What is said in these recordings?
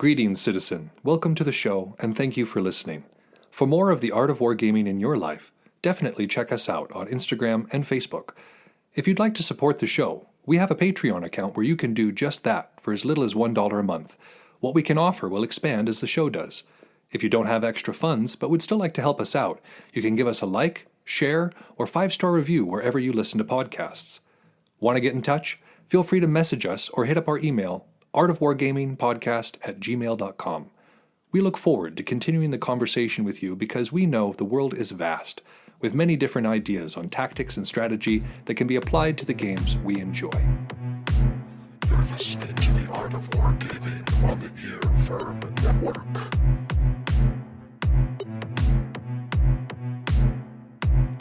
Greetings, citizen. Welcome to the show, and thank you for listening. For more of the art of wargaming in your life, definitely check us out on Instagram and Facebook. If you'd like to support the show, we have a Patreon account where you can do just that for as little as $1 a month. What we can offer will expand as the show does. If you don't have extra funds but would still like to help us out, you can give us a like, share, or 5-star review wherever you listen to podcasts. Want to get in touch? Feel free to message us or hit up our email, artofwargamingpodcast@gmail.com. We look forward to continuing the conversation with you because we know the world is vast, with many different ideas on tactics and strategy that can be applied to the games we enjoy. You're listening to the Art of Wargaming on the Ear Firm Network.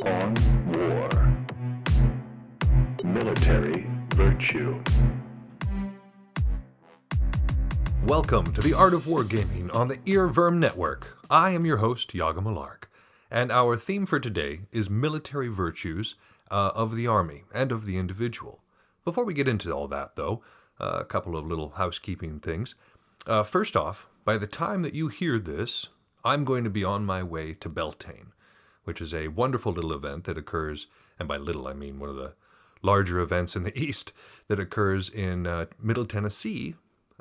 On war. Military virtue. Welcome to the Art of Wargaming on the Earworm Network. I am your host, Malark, and our theme for today is military virtues of the army and of the individual. Before we get into all that, though, a couple of little housekeeping things. First off, by the time that you hear this, I'm going to be on my way to Beltane, which is a wonderful little event that occurs, and by little I mean one of the larger events in the East, that occurs in Middle Tennessee,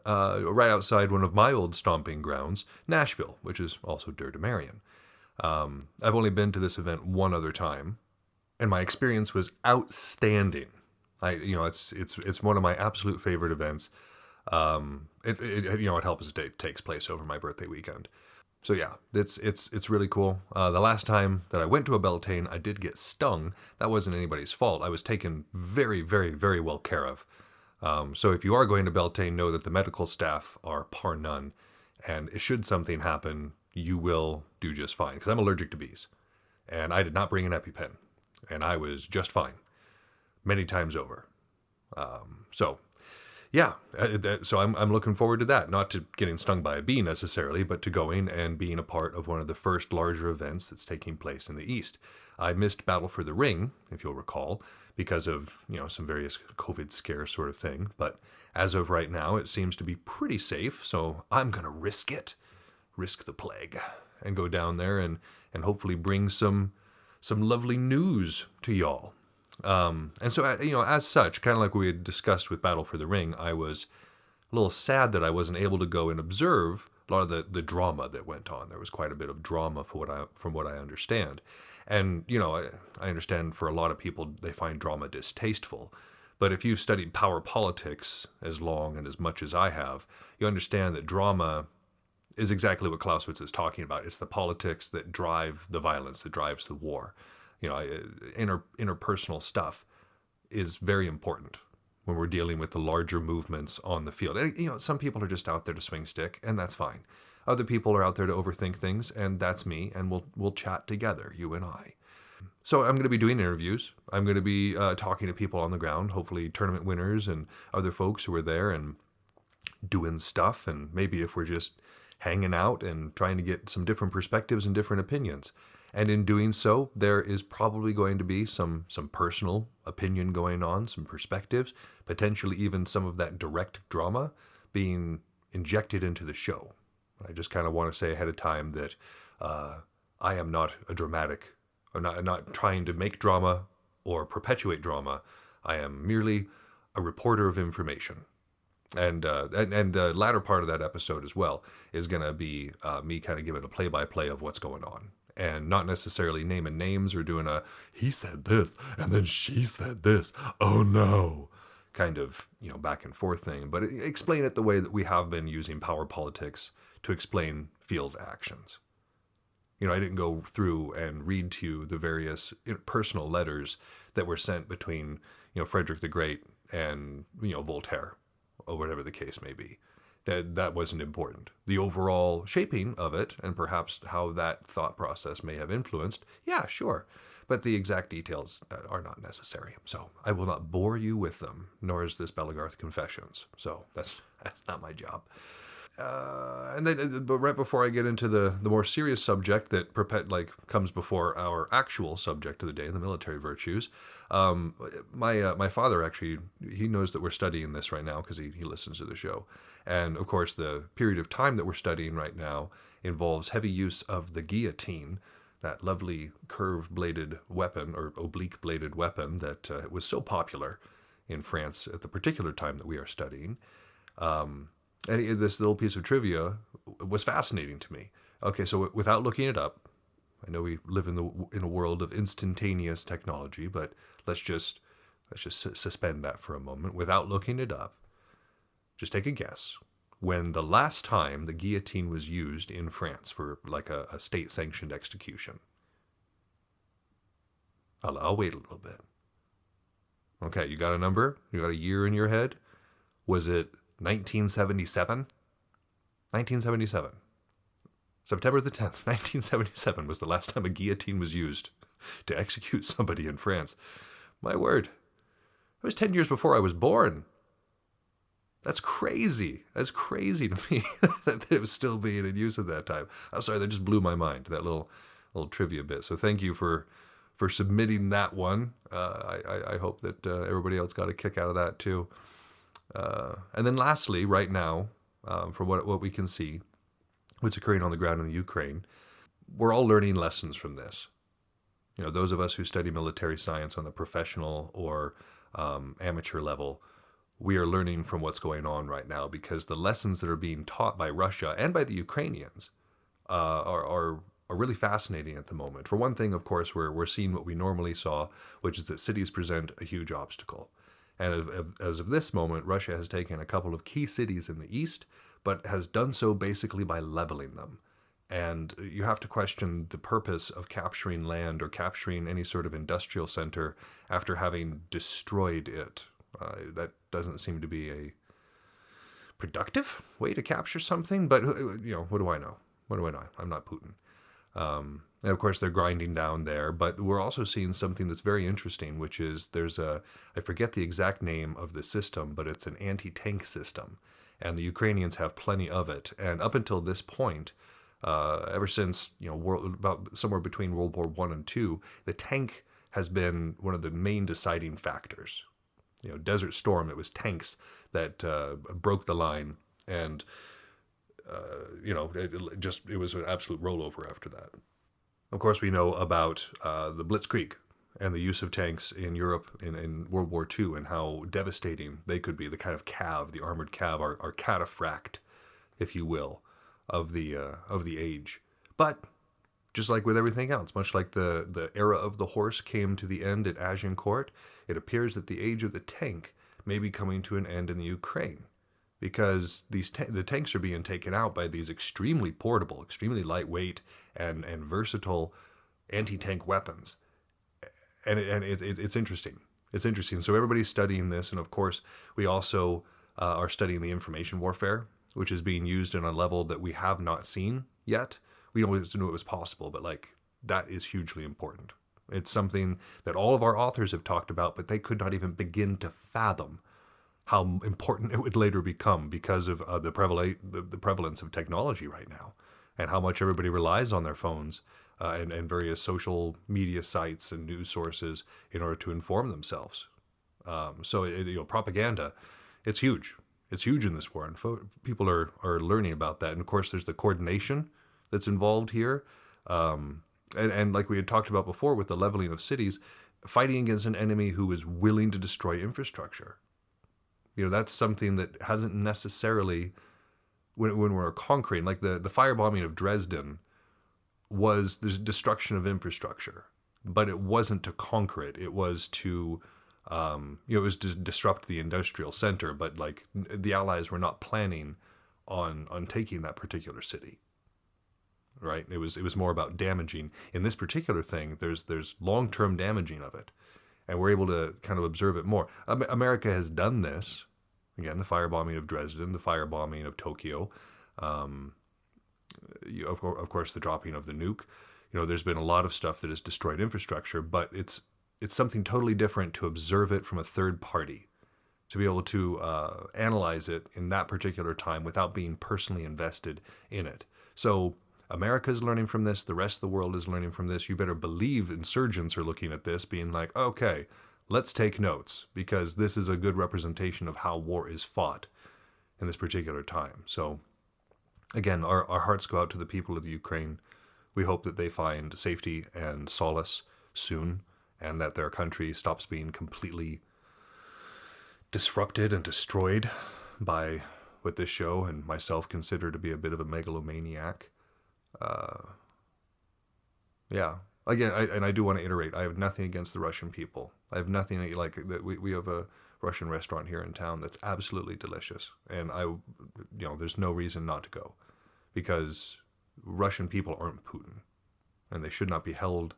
right outside one of my old stomping grounds, Nashville, which is also Dur de Marion. I've only been to this event one other time, and my experience was outstanding. It's one of my absolute favorite events. It helps it takes place over my birthday weekend. So yeah, it's really cool. The last time that I went to a Beltane, I did get stung. That wasn't anybody's fault. I was taken very, very, very well care of. So if you are going to Beltane, know that the medical staff are par none, and should something happen, you will do just fine, because I'm allergic to bees, and I did not bring an EpiPen, and I was just fine, many times over. So I'm looking forward to that, not to getting stung by a bee necessarily, but to going and being a part of one of the first larger events that's taking place in the East. I missed Battle for the Ring, if you'll recall, because of, some various COVID scare sort of thing. But as of right now, it seems to be pretty safe. So I'm going to risk the plague, and go down there and hopefully bring some lovely news to y'all. And so, as such, kind of like we had discussed with Battle for the Ring, I was a little sad that I wasn't able to go and observe a lot of the drama that went on. There was quite a bit of drama from what I understand. And, I understand for a lot of people, they find drama distasteful. But if you've studied power politics as long and as much as I have, you understand that drama is exactly what Clausewitz is talking about. It's the politics that drive the violence, that drives the war. Interpersonal stuff is very important when we're dealing with the larger movements on the field. And, some people are just out there to swing stick, and that's fine. Other people are out there to overthink things, and that's me, and we'll chat together, you and I. So I'm going to be doing interviews. I'm going to be talking to people on the ground, hopefully tournament winners and other folks who are there and doing stuff, and maybe if we're just hanging out and trying to get some different perspectives and different opinions. And in doing so, there is probably going to be some personal opinion going on, some perspectives, potentially even some of that direct drama being injected into the show. I just kind of want to say ahead of time that I am not a dramatic, I'm not trying to make drama or perpetuate drama. I am merely a reporter of information. And the latter part of that episode as well is going to be me kind of giving a play-by-play of what's going on. And not necessarily naming names or doing he said this, and then she said this, oh no, kind of, back and forth thing. But explain it the way that we have been using power politics to explain field actions. I didn't go through and read to you the various personal letters that were sent between, Frederick the Great and, Voltaire, or whatever the case may be. That wasn't important. The overall shaping of it, and perhaps how that thought process may have influenced, yeah, sure. But the exact details are not necessary. So I will not bore you with them, nor is this Belagarth Confessions. So that's not my job. And then, but right before I get into the more serious subject that comes before our actual subject of the day, the military virtues, my father actually, he knows that we're studying this right now because he listens to the show, and of course the period of time that we're studying right now involves heavy use of the guillotine, that lovely curved-bladed weapon or oblique-bladed weapon that was so popular in France at the particular time that we are studying. And this little piece of trivia was fascinating to me. Okay, so without looking it up, I know we live in a world of instantaneous technology, but let's just suspend that for a moment. Without looking it up, just take a guess when the last time the guillotine was used in France for like a state-sanctioned execution. I'll wait a little bit. Okay, you got a number? You got a year in your head? Was it 1977? 1977. September the 10th, 1977 was the last time a guillotine was used to execute somebody in France. My word. It was 10 years before I was born. That's crazy. That's crazy to me that it was still being in use at that time. I'm sorry, that just blew my mind, that little trivia bit. So thank you for submitting that one. I hope that everybody else got a kick out of that too. And then lastly, right now, from what we can see, what's occurring on the ground in the Ukraine, we're all learning lessons from this. You know, those of us who study military science on the professional or amateur level, we are learning from what's going on right now, because the lessons that are being taught by Russia and by the Ukrainians are really fascinating at the moment. For one thing, of course, we're seeing what we normally saw, which is that cities present a huge obstacle. And as of this moment, Russia has taken a couple of key cities in the east, but has done so basically by leveling them. And you have to question the purpose of capturing land or capturing any sort of industrial center after having destroyed it. That doesn't seem to be a productive way to capture something, but you know, what do I know? What do I know? I'm not Putin. And of course they're grinding down there, but we're also seeing something that's very interesting, which is I forget the exact name of the system, but it's an anti-tank system, and the Ukrainians have plenty of it. And up until this point, ever since, you know, about somewhere between World War I and II, the tank has been one of the main deciding factors. You know, Desert Storm, it was tanks that broke the line, and you know, it was an absolute rollover after that. Of course, we know about the Blitzkrieg and the use of tanks in Europe in World War II, and how devastating they could be. The kind of cav, the armored cav, are cataphract, if you will, of the age. But just like with everything else, much like the era of the horse came to the end at Agincourt, it appears that the age of the tank may be coming to an end in the Ukraine, because the tanks are being taken out by these extremely portable, extremely lightweight, and versatile anti-tank weapons. And it's interesting. It's interesting. So everybody's studying this, and of course, we also are studying the information warfare, which is being used on a level that we have not seen yet. We always knew it was possible, but like, that is hugely important. It's something that all of our authors have talked about, but they could not even begin to fathom how important it would later become, because of the prevalence of technology right now, and how much everybody relies on their phones and various social media sites and news sources in order to inform themselves. So propaganda, it's huge. It's huge in this war, and people are learning about that. And of course, there's the coordination that's involved here. And like we had talked about before with the leveling of cities, fighting against an enemy who is willing to destroy infrastructure. You know, that's something that hasn't necessarily, when we're conquering, like the firebombing of Dresden was the destruction of infrastructure, but it wasn't to conquer it. It was to, it was to disrupt the industrial center, but like the Allies were not planning on taking that particular city. Right? It was more about damaging. In this particular thing, there's long-term damaging of it, and we're able to kind of observe it more. America has done this. Again, the firebombing of Dresden, the firebombing of Tokyo, of course, the dropping of the nuke. You know, there's been a lot of stuff that has destroyed infrastructure, but it's something totally different to observe it from a third party. to be able to analyze it in that particular time without being personally invested in it. So America's learning from this. The rest of the world is learning from this. You better believe insurgents are looking at this, being like, okay, let's take notes, because this is a good representation of how war is fought in this particular time. So again, our hearts go out to the people of the Ukraine. We hope that they find safety and solace soon, and that their country stops being completely disrupted and destroyed by what this show and myself consider to be a bit of a megalomaniac. Yeah. Again, I do want to iterate, I have nothing against the Russian people. I have nothing, like, that we have a Russian restaurant here in town that's absolutely delicious. And there's no reason not to go, because Russian people aren't Putin, and they should not be held.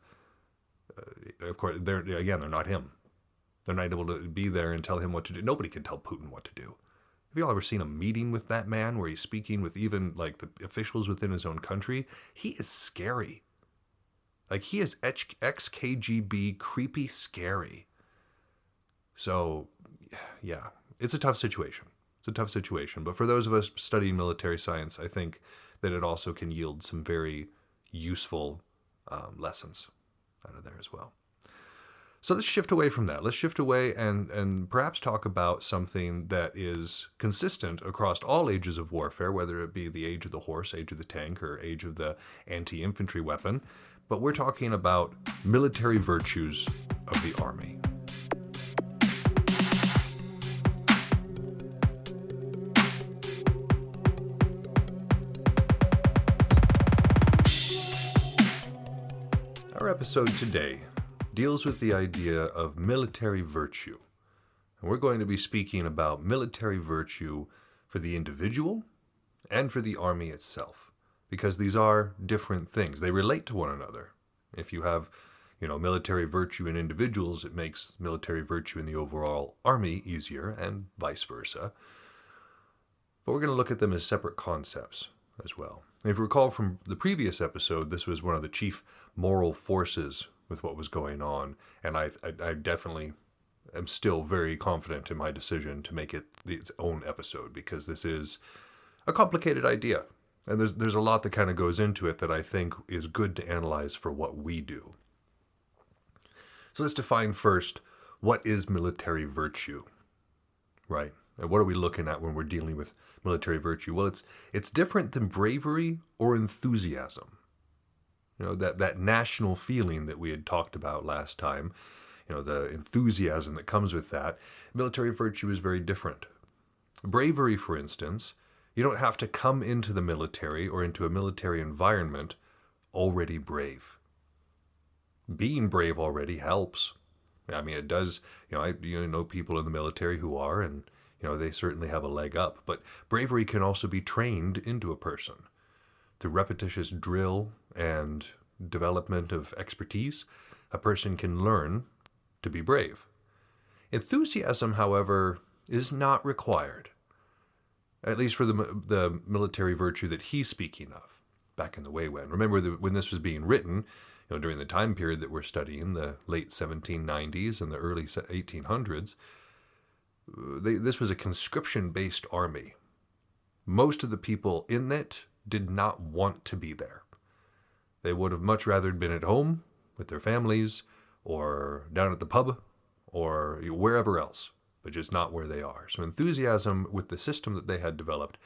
Of course, they're not him. They're not able to be there and tell him what to do. Nobody can tell Putin what to do. Have you all ever seen a meeting with that man where he's speaking with even like the officials within his own country? He is scary. Like, he is ex-KGB, creepy scary. So, yeah, it's a tough situation. It's a tough situation. But for those of us studying military science, I think that it also can yield some very useful lessons out of there as well. So let's shift away from that. Let's shift away and perhaps talk about something that is consistent across all ages of warfare, whether it be the age of the horse, age of the tank, or age of the anti-infantry weapon. But we're talking about military virtues of the army. Our episode today deals with the idea of military virtue. And we're going to be speaking about military virtue for the individual and for the army itself, because these are different things. They relate to one another. If you have, military virtue in individuals, it makes military virtue in the overall army easier, and vice versa. But we're going to look at them as separate concepts as well. And if you recall from the previous episode, this was one of the chief moral forces with what was going on, and I definitely am still very confident in my decision to make it its own episode, because this is a complicated idea, and there's a lot that kind of goes into it that I think is good to analyze for what we do. So let's define first, what is military virtue, right? And what are we looking at when we're dealing with military virtue? Well, it's different than bravery or enthusiasm. That national feeling that we had talked about last time, the enthusiasm that comes with that. Military virtue is very different. Bravery, for instance, you don't have to come into the military or into a military environment already brave. Being brave already helps. I mean, it does. I know people in the military who are, and they certainly have a leg up. But bravery can also be trained into a person. Through repetitious drill and development of expertise, a person can learn to be brave. Enthusiasm, however, is not required, at least for the military virtue that he's speaking of back in the way when. Remember, when this was being written, during the time period that we're studying, the late 1790s and the early 1800s, this was a conscription-based army. Most of the people in it did not want to be there. They would have much rather been at home with their families, or down at the pub, or wherever else, but just not where they are. So enthusiasm with the system that they had developed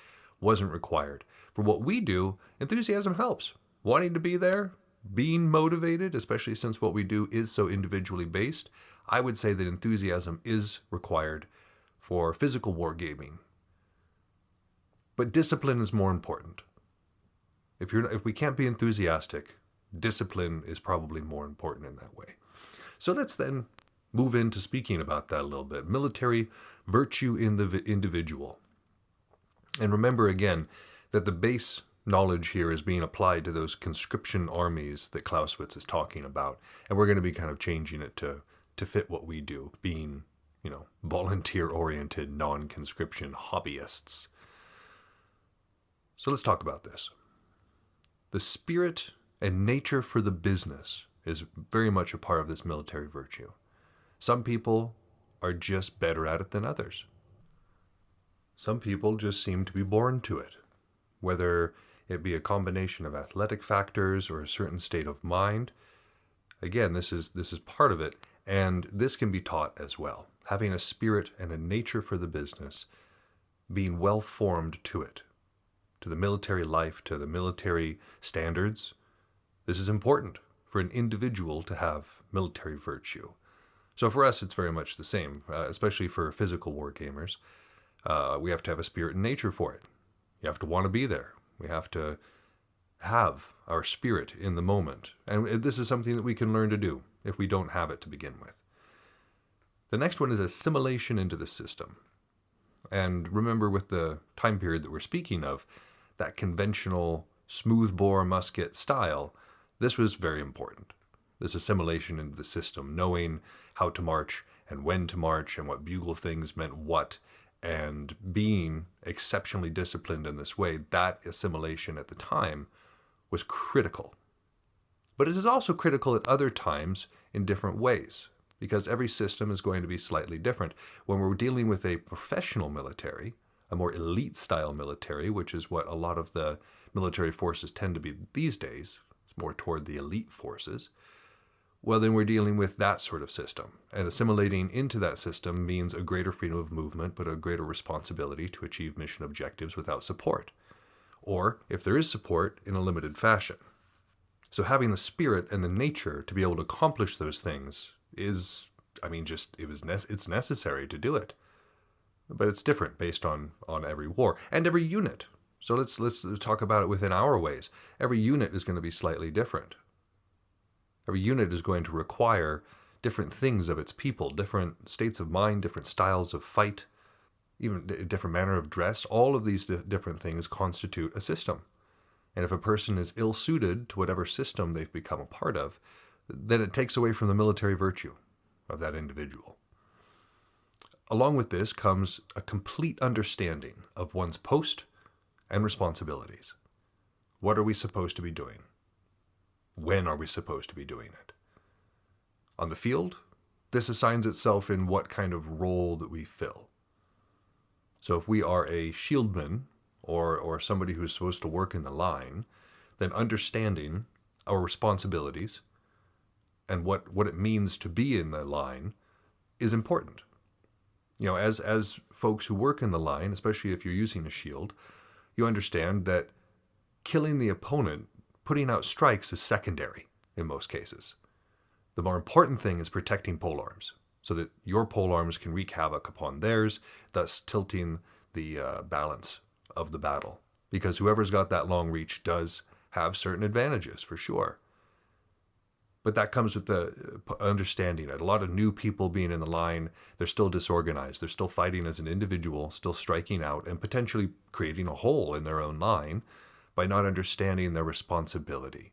wasn't required. For what we do, enthusiasm helps. Wanting to be there, being motivated, especially since what we do is so individually based, I would say that enthusiasm is required for physical wargaming. But discipline is more important. If we can't be enthusiastic, discipline is probably more important in that way. So let's then move into speaking about that a little bit. Military virtue in the individual. And remember again that the base knowledge here is being applied to those conscription armies that Clausewitz is talking about. And we're going to be kind of changing it to fit what we do, being, volunteer-oriented, non-conscription hobbyists. So let's talk about this. The spirit and nature for the business is very much a part of this military virtue. Some people are just better at it than others. Some people just seem to be born to it, whether it be a combination of athletic factors or a certain state of mind. Again, this is part of it, and this can be taught as well. Having a spirit and a nature for the business, being well formed to it, to the military life, to the military standards. This is important for an individual to have military virtue. So for us, it's very much the same, especially for physical war gamers. We have to have a spirit and nature for it. You have to want to be there. We have to have our spirit in the moment. And this is something that we can learn to do if we don't have it to begin with. The next one is assimilation into the system. And remember, with the time period that we're speaking of, that conventional smoothbore musket style, this was very important. This assimilation into the system, knowing how to march and when to march and what bugle things meant what, and being exceptionally disciplined in this way, that assimilation at the time was critical. But it is also critical at other times in different ways, because every system is going to be slightly different. When we're dealing with a professional military, a more elite style military, which is what a lot of the military forces tend to be these days, it's more toward the elite forces, well, then we're dealing with that sort of system. And assimilating into that system means a greater freedom of movement, but a greater responsibility to achieve mission objectives without support. Or, if there is support, in a limited fashion. So having the spirit and the nature to be able to accomplish those things is, it's necessary to do it. But it's different based on every war and every unit. So let's talk about it within our ways. Every unit is going to be slightly different. Every unit is going to require different things of its people, different states of mind, different styles of fight, even a different manner of dress. All of these different things constitute a system. And if a person is ill-suited to whatever system they've become a part of, then it takes away from the military virtue of that individual. Along with this comes a complete understanding of one's post and responsibilities. What are we supposed to be doing? When are we supposed to be doing it? On the field, this assigns itself in what kind of role that we fill. So if we are a shieldman or somebody who's supposed to work in the line, then understanding our responsibilities and what it means to be in the line is important. You know, as folks who work in the line, especially if you're using a shield, you understand that killing the opponent, putting out strikes, is secondary in most cases. The more important thing is protecting polearms so that your polearms can wreak havoc upon theirs, thus tilting the balance of the battle. Because whoever's got that long reach does have certain advantages, for sure. But that comes with the understanding it. A lot of new people being in the line, they're still disorganized. They're still fighting as an individual, still striking out, and potentially creating a hole in their own line by not understanding their responsibility.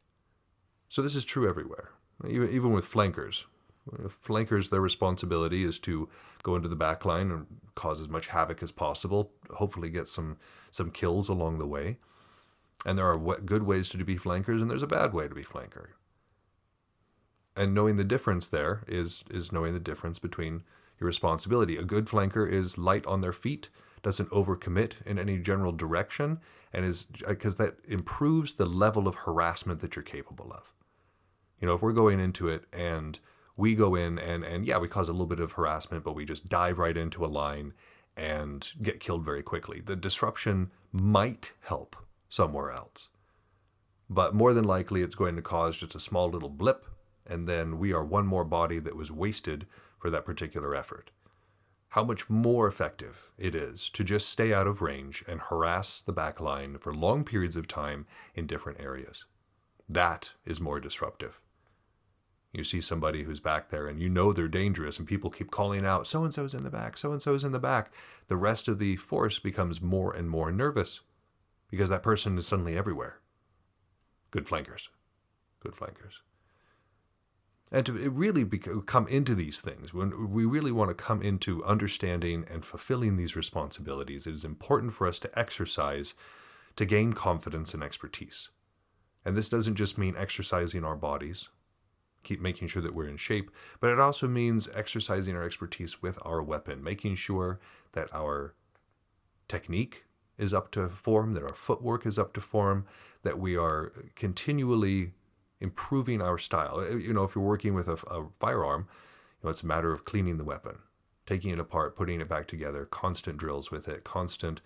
So this is true everywhere, even with flankers. Flankers, their responsibility is to go into the back line and cause as much havoc as possible, hopefully get some kills along the way. And there are good ways to be flankers, and there's a bad way to be flanker. And knowing the difference there is knowing the difference between your responsibility. A good flanker is light on their feet, doesn't overcommit in any general direction, and is because that improves the level of harassment that you're capable of. You know, if we're going into it and we go in and yeah, we cause a little bit of harassment, but we just dive right into a line and get killed very quickly. The disruption might help somewhere else, but more than likely it's going to cause just a small little blip, and then we are one more body that was wasted for that particular effort. How much more effective it is to just stay out of range and harass the back line for long periods of time in different areas. That is more disruptive. You see somebody who's back there and you know they're dangerous and people keep calling out, so-and-so's in the back, so-and-so's in the back. The rest of the force becomes more and more nervous because that person is suddenly everywhere. Good flankers. Good flankers. And to really come into these things, when we really want to come into understanding and fulfilling these responsibilities, it is important for us to exercise to gain confidence and expertise. And this doesn't just mean exercising our bodies, keep making sure that we're in shape, but it also means exercising our expertise with our weapon, making sure that our technique is up to form, that our footwork is up to form, that we are continually improving our style. If you're working with a firearm, it's a matter of cleaning the weapon, taking it apart, putting it back together, constant drills with it, constant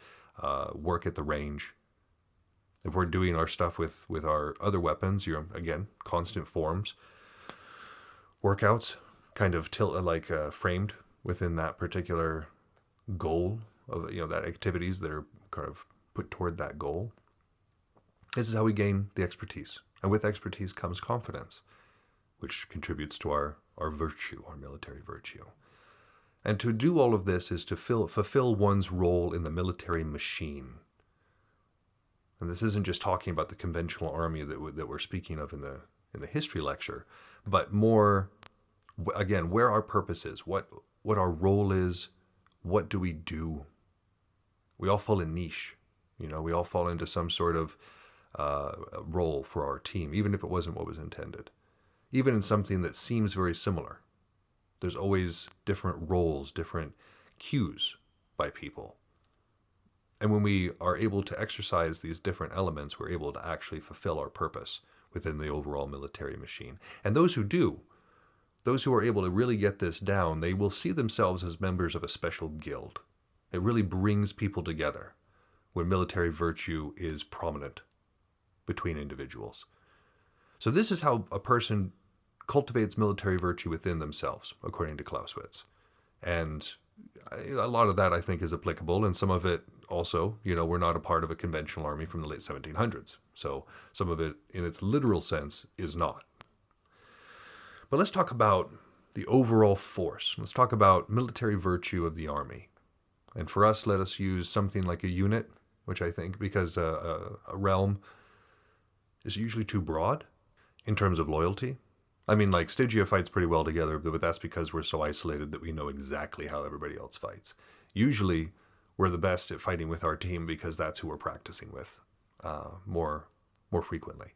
work at the range. If we're doing our stuff with our other weapons, again, constant forms, workouts, kind of framed within that particular goal of that activities that are kind of put toward that goal. This is how we gain the expertise, and with expertise comes confidence, which contributes to our virtue, our military virtue. And to do all of this is to fulfill one's role in the military machine. And this isn't just talking about the conventional army that we're speaking of in the history lecture, but more, again, where our purpose is, what our role is, what do we do? We all fall in niche, we all fall into some sort of role for our team, even if it wasn't what was intended. Even in something that seems very similar, there's always different roles, different cues by people. And when we are able to exercise these different elements, we're able to actually fulfill our purpose within the overall military machine. And those who do, those who are able to really get this down, they will see themselves as members of a special guild. It really brings people together when military virtue is prominent between individuals. So this is how a person cultivates military virtue within themselves, according to Clausewitz. And a lot of that, I think, is applicable, and some of it also, we're not a part of a conventional army from the late 1700s. So some of it, in its literal sense, is not. But let's talk about the overall force. Let's talk about military virtue of the army. And for us, let us use something like a unit, which I think, because a realm is usually too broad in terms of loyalty. I mean, like, Stygia fights pretty well together, but that's because we're so isolated that we know exactly how everybody else fights. Usually, we're the best at fighting with our team because that's who we're practicing with more frequently.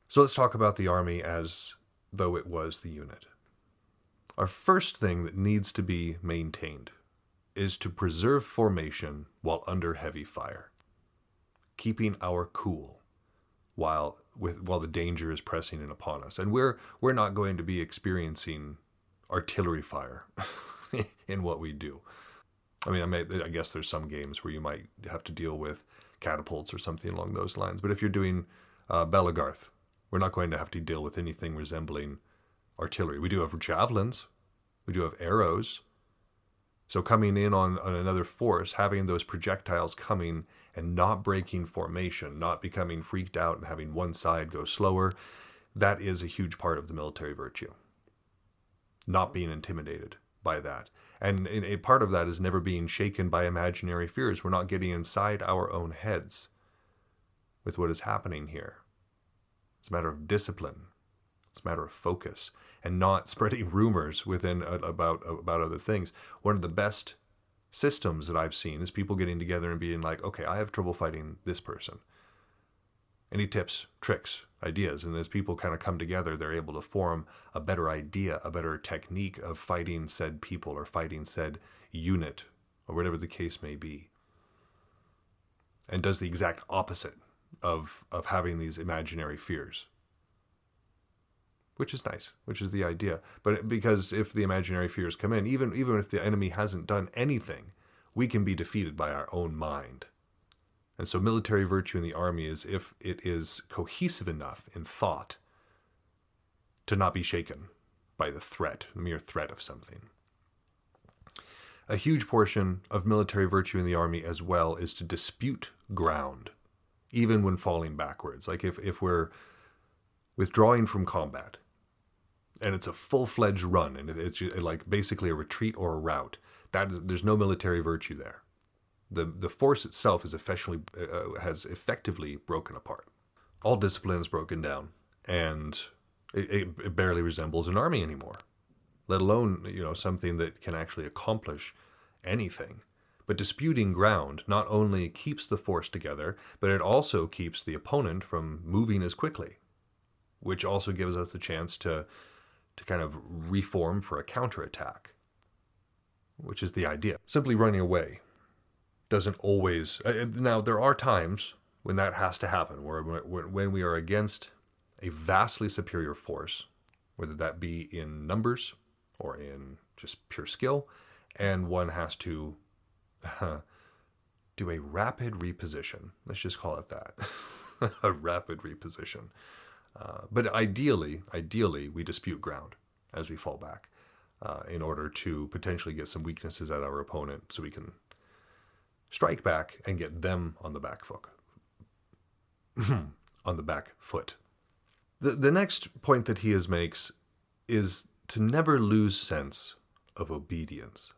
So let's talk about the army as though it was the unit. Our first thing that needs to be maintained is to preserve formation while under heavy fire, keeping our cool while the danger is pressing in upon us. And we're not going to be experiencing artillery fire in what we do. I mean, I guess there's some games where you might have to deal with catapults or something along those lines. But if you're doing Belagarth, we're not going to have to deal with anything resembling artillery. We do have javelins. We do have arrows. So coming in on another force, having those projectiles coming and not breaking formation, not becoming freaked out and having one side go slower, that is a huge part of the military virtue. Not being intimidated by that. And a part of that is never being shaken by imaginary fears. We're not getting inside our own heads with what is happening here. It's a matter of discipline. It's a matter of focus and not spreading rumors within about other things. One of the best systems that I've seen is people getting together and being like, okay, I have trouble fighting this person. Any tips, tricks, ideas? And as people kind of come together, they're able to form a better idea, a better technique of fighting said people or fighting said unit or whatever the case may be. And does the exact opposite of having these imaginary fears. Which is nice, which is the idea. But because if the imaginary fears come in, even if the enemy hasn't done anything, we can be defeated by our own mind. And so military virtue in the army is if it is cohesive enough in thought to not be shaken by the mere threat of something. A huge portion of military virtue in the army as well is to dispute ground, even when falling backwards. Like if we're withdrawing from combat, and it's a full-fledged run, and it's like basically a retreat or a rout, there's no military virtue there. The force itself has effectively broken apart. All discipline is broken down, and it barely resembles an army anymore, let alone something that can actually accomplish anything. But disputing ground not only keeps the force together, but it also keeps the opponent from moving as quickly, which also gives us the chance to kind of reform for a counterattack, which is the idea. Simply running away doesn't always. Now, there are times when that has to happen, where when we are against a vastly superior force, whether that be in numbers or in just pure skill, and one has to do a rapid reposition. Let's just call it that. A rapid reposition. But ideally, we dispute ground as we fall back in order to potentially get some weaknesses at our opponent so we can strike back and get them on the back foot. On the back foot. The next point that he makes is to never lose sense of obedience.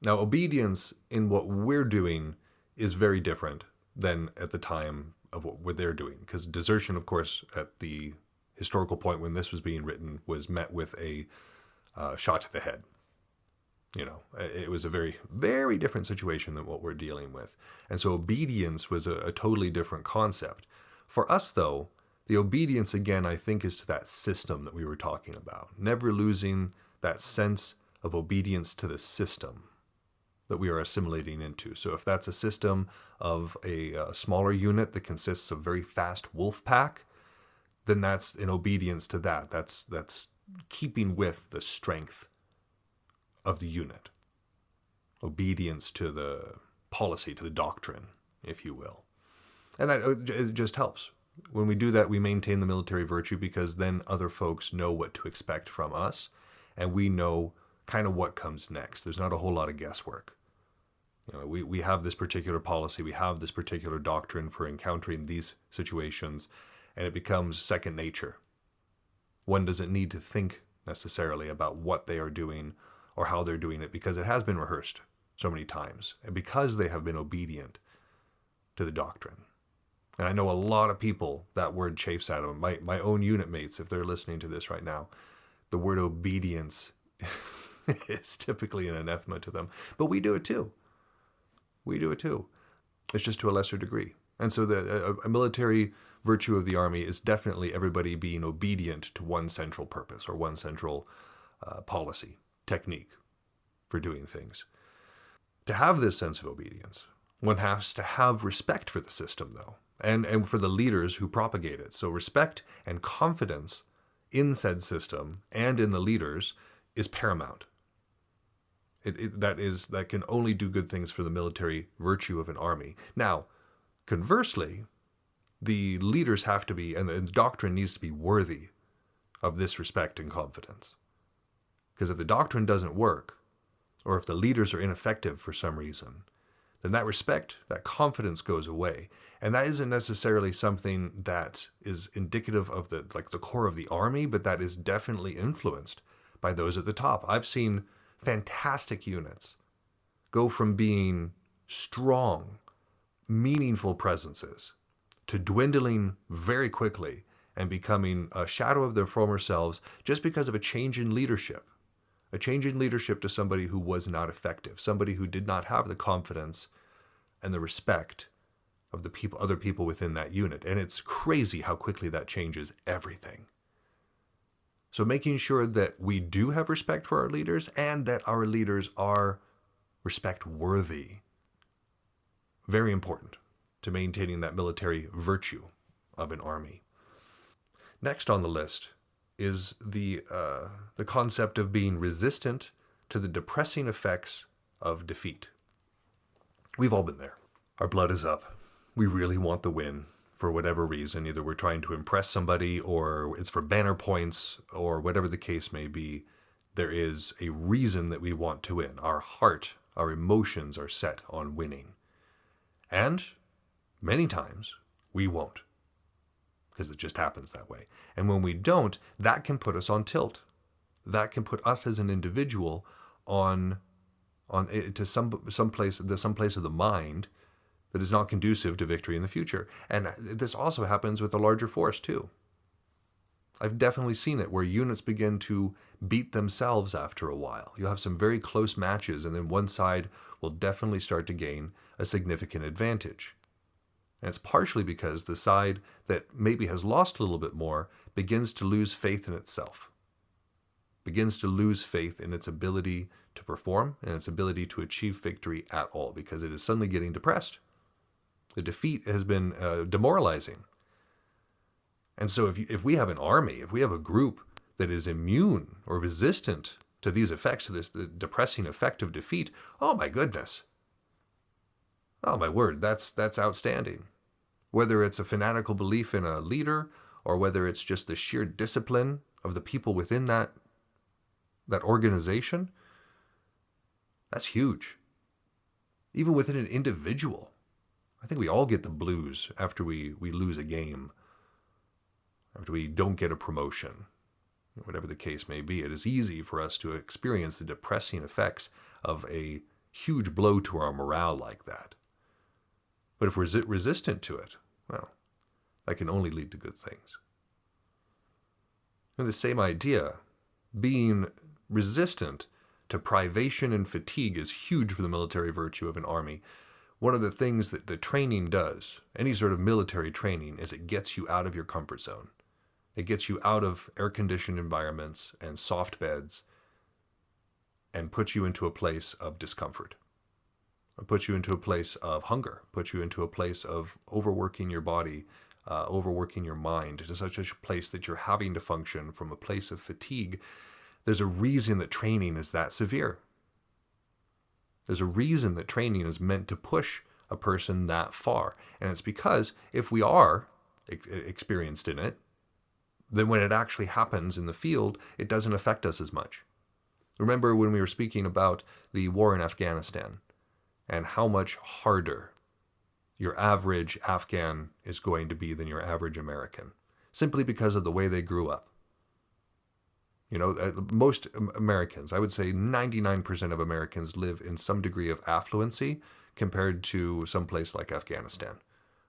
Now, obedience in what we're doing is very different than at the time of what they're doing, because desertion, of course, at the historical point when this was being written, was met with a shot to the head. You know, it was a very, very different situation than what we're dealing with. And so obedience was a totally different concept. For us, though, the obedience, again, I think, is to that system that we were talking about. Never losing that sense of obedience to the system that we are assimilating into. So if that's a system of a smaller unit that consists of very fast wolf pack, then that's in obedience to that. That's keeping with the strength of the unit. Obedience to the policy, to the doctrine, if you will. And that it just helps. When we do that, we maintain the military virtue, because then other folks know what to expect from us, and we know kind of what comes next. There's not a whole lot of guesswork. You know, we have this particular policy, we have this particular doctrine for encountering these situations, and it becomes second nature. One doesn't need to think necessarily about what they are doing or how they're doing it, because it has been rehearsed so many times, and because they have been obedient to the doctrine. And I know a lot of people, that word chafes at them. My own unit mates, if they're listening to this right now, the word obedience is typically an anathema to them. But we do it too. We do it too. It's just to a lesser degree. And so a military virtue of the army is definitely everybody being obedient to one central purpose or one central policy, technique for doing things. To have this sense of obedience, one has to have respect for the system, though, and for the leaders who propagate it. So respect and confidence in said system and in the leaders is paramount. That can only do good things for the military virtue of an army. Now, conversely, the leaders have to be, and the doctrine needs to be worthy of this respect and confidence. Because if the doctrine doesn't work, or if the leaders are ineffective for some reason, then that respect, that confidence goes away. And that isn't necessarily something that is indicative of the core of the army, but that is definitely influenced by those at the top. I've seen fantastic units go from being strong, meaningful presences to dwindling very quickly and becoming a shadow of their former selves just because of a change in leadership. A change in leadership to somebody who was not effective, somebody who did not have the confidence and the respect of the other people within that unit. And it's crazy how quickly that changes everything. So making sure that we do have respect for our leaders and that our leaders are respect worthy. Very important to maintaining that military virtue of an army. Next on the list is the concept of being resistant to the depressing effects of defeat. We've all been there. Our blood is up. We really want the win for whatever reason. Either we're trying to impress somebody, or it's for banner points, or whatever the case may be. There is a reason that we want to win. Our heart, our emotions are set on winning. And many times we won't, because it just happens that way. And when we don't, that can put us on tilt. That can put us as an individual on to some place of the mind that is not conducive to victory in the future. And this also happens with a larger force too. I've definitely seen it where units begin to beat themselves after a while. You'll have some very close matches, and then one side will definitely start to gain a significant advantage. And it's partially because the side that maybe has lost a little bit more begins to lose faith in itself. begins to lose faith in its ability to perform and its ability to achieve victory at all, because it is suddenly getting depressed. The defeat has been demoralizing. And so if we have an army, if we have a group that is immune or resistant to these effects, to this depressing effect of defeat, oh my goodness. Oh my word, that's outstanding. Whether it's a fanatical belief in a leader, or whether it's just the sheer discipline of the people within that organization, that's huge. Even within an individual. I think we all get the blues after we lose a game, after we don't get a promotion, whatever the case may be. It is easy for us to experience the depressing effects of a huge blow to our morale like that. But if we're resistant to it, well, that can only lead to good things. And the same idea, being resistant to privation and fatigue, is huge for the military virtue of an army. One of the things that the training does, any sort of military training, is it gets you out of your comfort zone. It gets you out of air-conditioned environments and soft beds and puts you into a place of discomfort. It puts you into a place of hunger, puts you into a place of overworking your body, overworking your mind, to such a place that you're having to function from a place of fatigue. There's a reason that training is that severe. There's a reason that training is meant to push a person that far. And it's because if we are experienced in it, then when it actually happens in the field, it doesn't affect us as much. Remember when we were speaking about the war in Afghanistan and how much harder your average Afghan is going to be than your average American, simply because of the way they grew up. You know, most Americans, I would say 99% of Americans, live in some degree of affluency compared to some place like Afghanistan,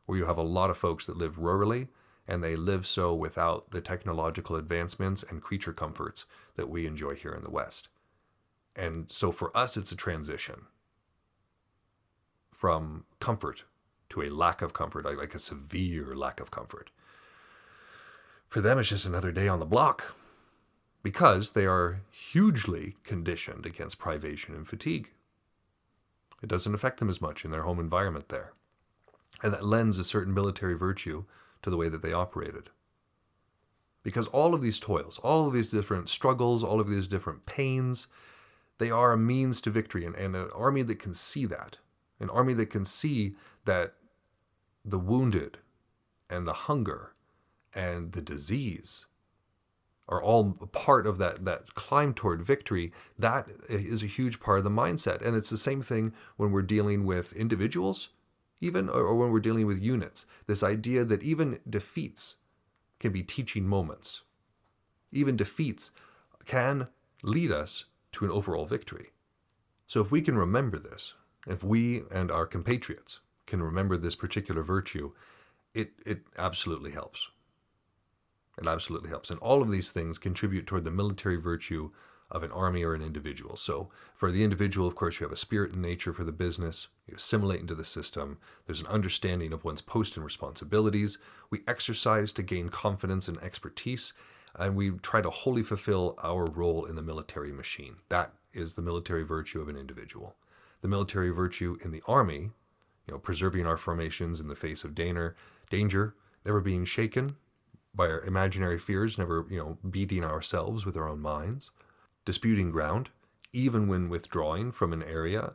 where you have a lot of folks that live rurally, and they live so without the technological advancements and creature comforts that we enjoy here in the West. And so for us, it's a transition from comfort to a lack of comfort, like a severe lack of comfort. For them, it's just another day on the block, because they are hugely conditioned against privation and fatigue. It doesn't affect them as much in their home environment there. And that lends a certain military virtue to the way that they operated. Because all of these toils, all of these different struggles, all of these different pains, they are a means to victory. And an army that can see that, an army that can see that the wounded and the hunger and the disease are all part of that climb toward victory, that is a huge part of the mindset. And it's the same thing when we're dealing with individuals, even, or when we're dealing with units. This idea that even defeats can be teaching moments. Even defeats can lead us to an overall victory. So if we can remember this, if we and our compatriots can remember this particular virtue, it absolutely helps. It absolutely helps. And all of these things contribute toward the military virtue of an army or an individual. So for the individual, of course, you have a spirit and nature for the business. You assimilate into the system. There's an understanding of one's post and responsibilities. We exercise to gain confidence and expertise, and we try to wholly fulfill our role in the military machine. That is the military virtue of an individual. The military virtue in the army, preserving our formations in the face of danger, never being shaken by our imaginary fears, never, beating ourselves with our own minds, disputing ground, even when withdrawing from an area,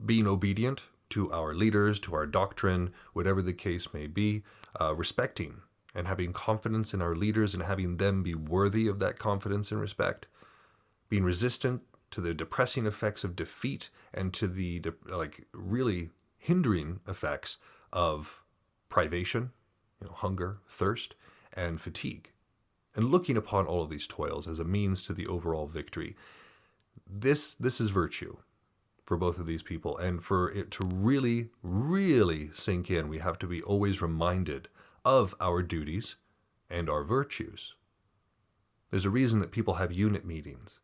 being obedient to our leaders, to our doctrine, whatever the case may be, respecting and having confidence in our leaders and having them be worthy of that confidence and respect, being resistant to the depressing effects of defeat and to the really hindering effects of privation, hunger, thirst, and fatigue, and looking upon all of these toils as a means to the overall victory. This is virtue for both of these people, and for it to really, really sink in, we have to be always reminded of our duties and our virtues. There's a reason that people have unit meetings,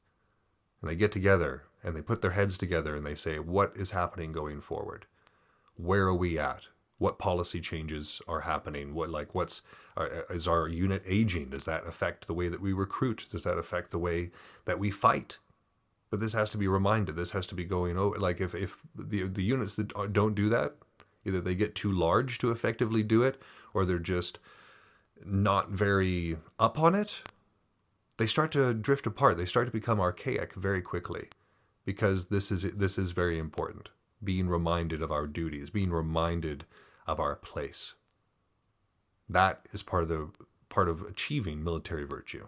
and they get together and they put their heads together and they say, what is happening going forward? Where are we at? what policy changes are happening, is our unit aging? Does that affect the way that we recruit? Does that affect the way that we fight? But this has to be reminded. This has to be going over. Like if the units that don't do that, either they get too large to effectively do it, or they're just not very up on it, they start to drift apart. They start to become archaic very quickly, because this is very important. Being reminded of our duties, being reminded of our place. That is part of achieving military virtue.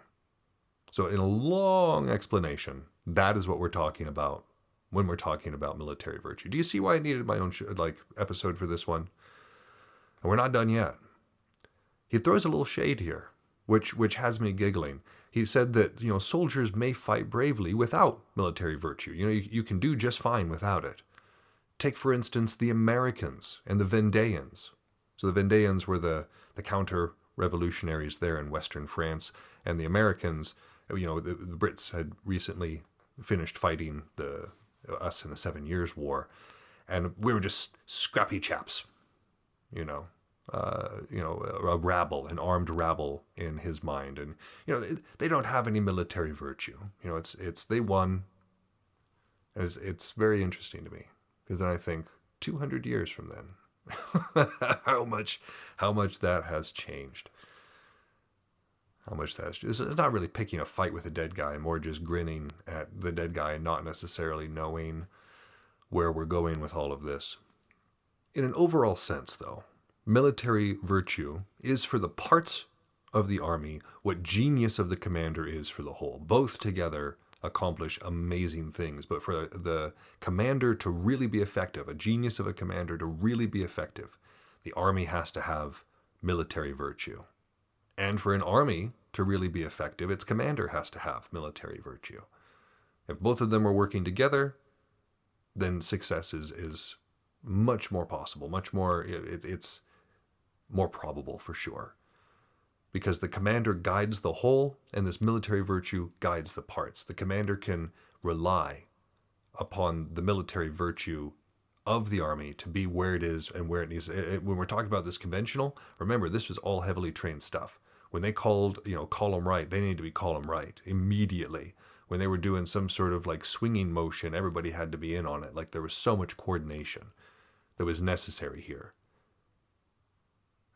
So in a long explanation, that is what we're talking about when we're talking about military virtue. Do you see why I needed my own episode for this one? And we're not done yet. He throws a little shade here, which has me giggling. He said that, soldiers may fight bravely without military virtue. You can do just fine without it. Take, for instance, the Americans and the Vendéans. So the Vendéans were the counter-revolutionaries there in Western France, and the Americans, the Brits had recently finished fighting us in the 7 Years' War, and we were just scrappy chaps, a rabble, an armed rabble in his mind, and they don't have any military virtue. It's they won. It's very interesting to me, because then I think 200 years from then, how much that has changed. How much that's just, it's not really picking a fight with a dead guy, more just grinning at the dead guy and not necessarily knowing where we're going with all of this. In an overall sense, though, military virtue is for the parts of the army what genius of the commander is for the whole. Both together accomplish amazing things, but for the commander to really be effective, a genius of a commander to really be effective, the army has to have military virtue. And for an army to really be effective, its commander has to have military virtue. If both of them are working together, then success is much more possible, much more, it's more probable for sure. Because the commander guides the whole, and this military virtue guides the parts. The commander can rely upon the military virtue of the army to be where it is and where it needs. When we're talking about this conventional, remember, this was all heavily trained stuff. When they called, column right, they needed to be column right immediately. When they were doing some sort of swinging motion, everybody had to be in on it. There was so much coordination that was necessary here.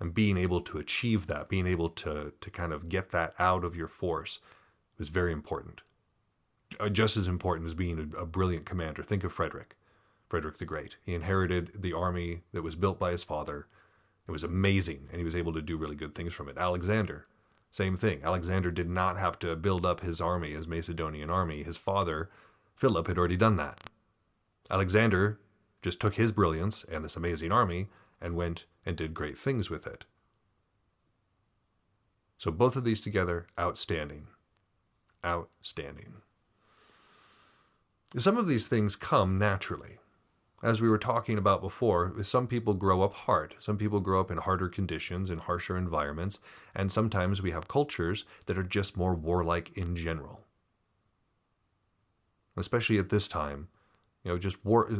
And being able to achieve that, being able to kind of get that out of your force was very important. Just as important as being a brilliant commander. Think of Frederick the Great. He inherited the army that was built by his father. It was amazing, and he was able to do really good things from it. Alexander, same thing. Alexander did not have to build up his army, his Macedonian army. His father, Philip, had already done that. Alexander just took his brilliance and this amazing army and went and did great things with it. So both of these together, outstanding. Outstanding. Some of these things come naturally. As we were talking about before, some people grow up hard. Some people grow up in harder conditions, in harsher environments, and sometimes we have cultures that are just more warlike in general. Especially at this time, just war,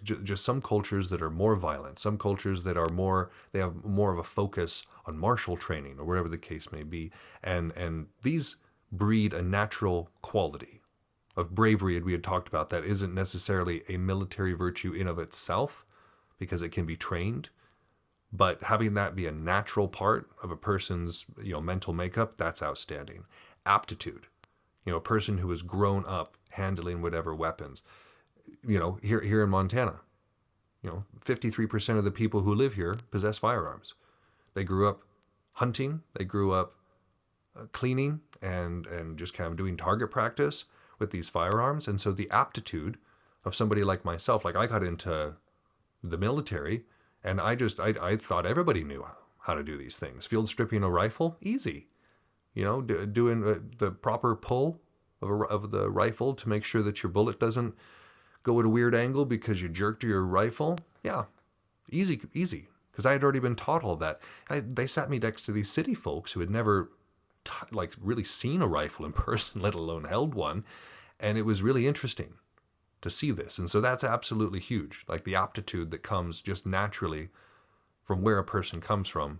just some cultures that are more violent, some cultures that are they have more of a focus on martial training or whatever the case may be, and these breed a natural quality of bravery. We had talked about that isn't necessarily a military virtue in of itself, because it can be trained, but having that be a natural part of a person's mental makeup, that's outstanding. Aptitude, a person who has grown up handling whatever weapons. Here in Montana, 53% of the people who live here possess firearms. They grew up hunting, they grew up cleaning and just kind of doing target practice with these firearms. And so the aptitude of somebody like myself, I got into the military, and I thought everybody knew how to do these things. Field stripping a rifle, easy. Doing the proper pull of the rifle to make sure that your bullet doesn't go at a weird angle because you jerked your rifle. Yeah, easy. Because I had already been taught all that. They sat me next to these city folks who had never really seen a rifle in person, let alone held one. And it was really interesting to see this. And so that's absolutely huge. The aptitude that comes just naturally from where a person comes from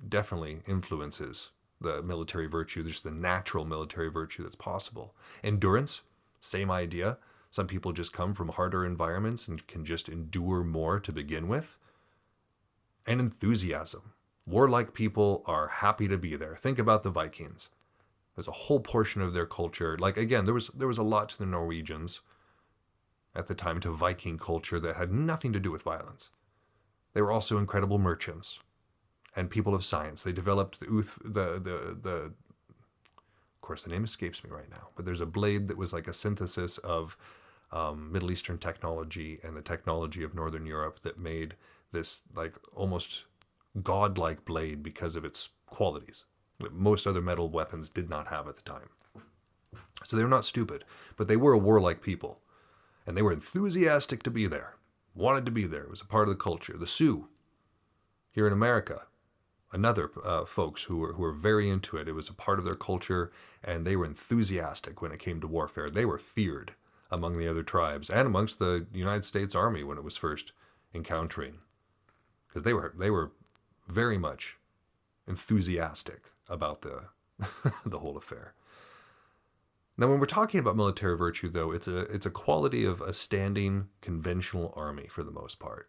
definitely influences the military virtue, just the natural military virtue that's possible. Endurance, same idea. Some people just come from harder environments and can just endure more to begin with. And enthusiasm. Warlike people are happy to be there. Think about the Vikings. There's a whole portion of their culture. Like, again, there was a lot to the Norwegians at the time, to Viking culture, that had nothing to do with violence. They were also incredible merchants and people of science. They developed of course, the name escapes me right now, but there's a blade that was like a synthesis of Middle Eastern technology and the technology of Northern Europe that made this like almost godlike blade because of its qualities that most other metal weapons did not have at the time. So they were not stupid, but they were a warlike people, and they were enthusiastic to be there, wanted to be there. It was a part of the culture. The Sioux here in America, another folks who were very into it. It was a part of their culture, and they were enthusiastic when it came to warfare. They were feared among the other tribes and amongst the United States Army when it was first encountering, because they were very much enthusiastic about the the whole affair. Now, when we're talking about military virtue, though, it's a quality of a standing conventional army for the most part.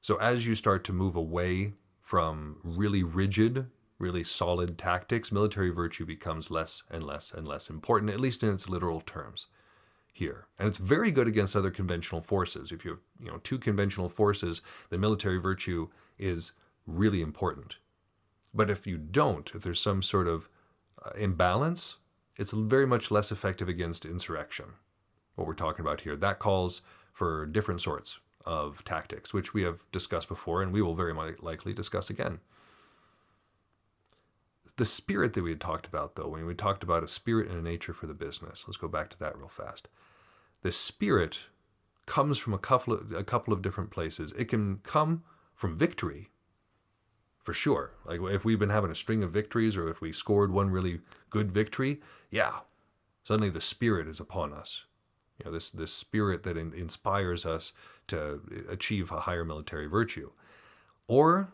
So as you start to move away from really rigid, really solid tactics, military virtue becomes less and less and less important, at least in its literal terms here. And it's very good against other conventional forces. If you have, two conventional forces, the military virtue is really important. But if you don't, if there's some sort of imbalance, it's very much less effective against insurrection, what we're talking about here. That calls for different sorts of tactics, which we have discussed before, and we will very likely discuss again. The spirit that we had talked about, though, when we talked about a spirit and a nature for the business, let's go back to that real fast. The spirit comes from a couple of different places. It can come from victory, for sure. Like if we've been having a string of victories, or if we scored one really good victory, yeah, suddenly the spirit is upon us. This spirit that inspires us to achieve a higher military virtue. Or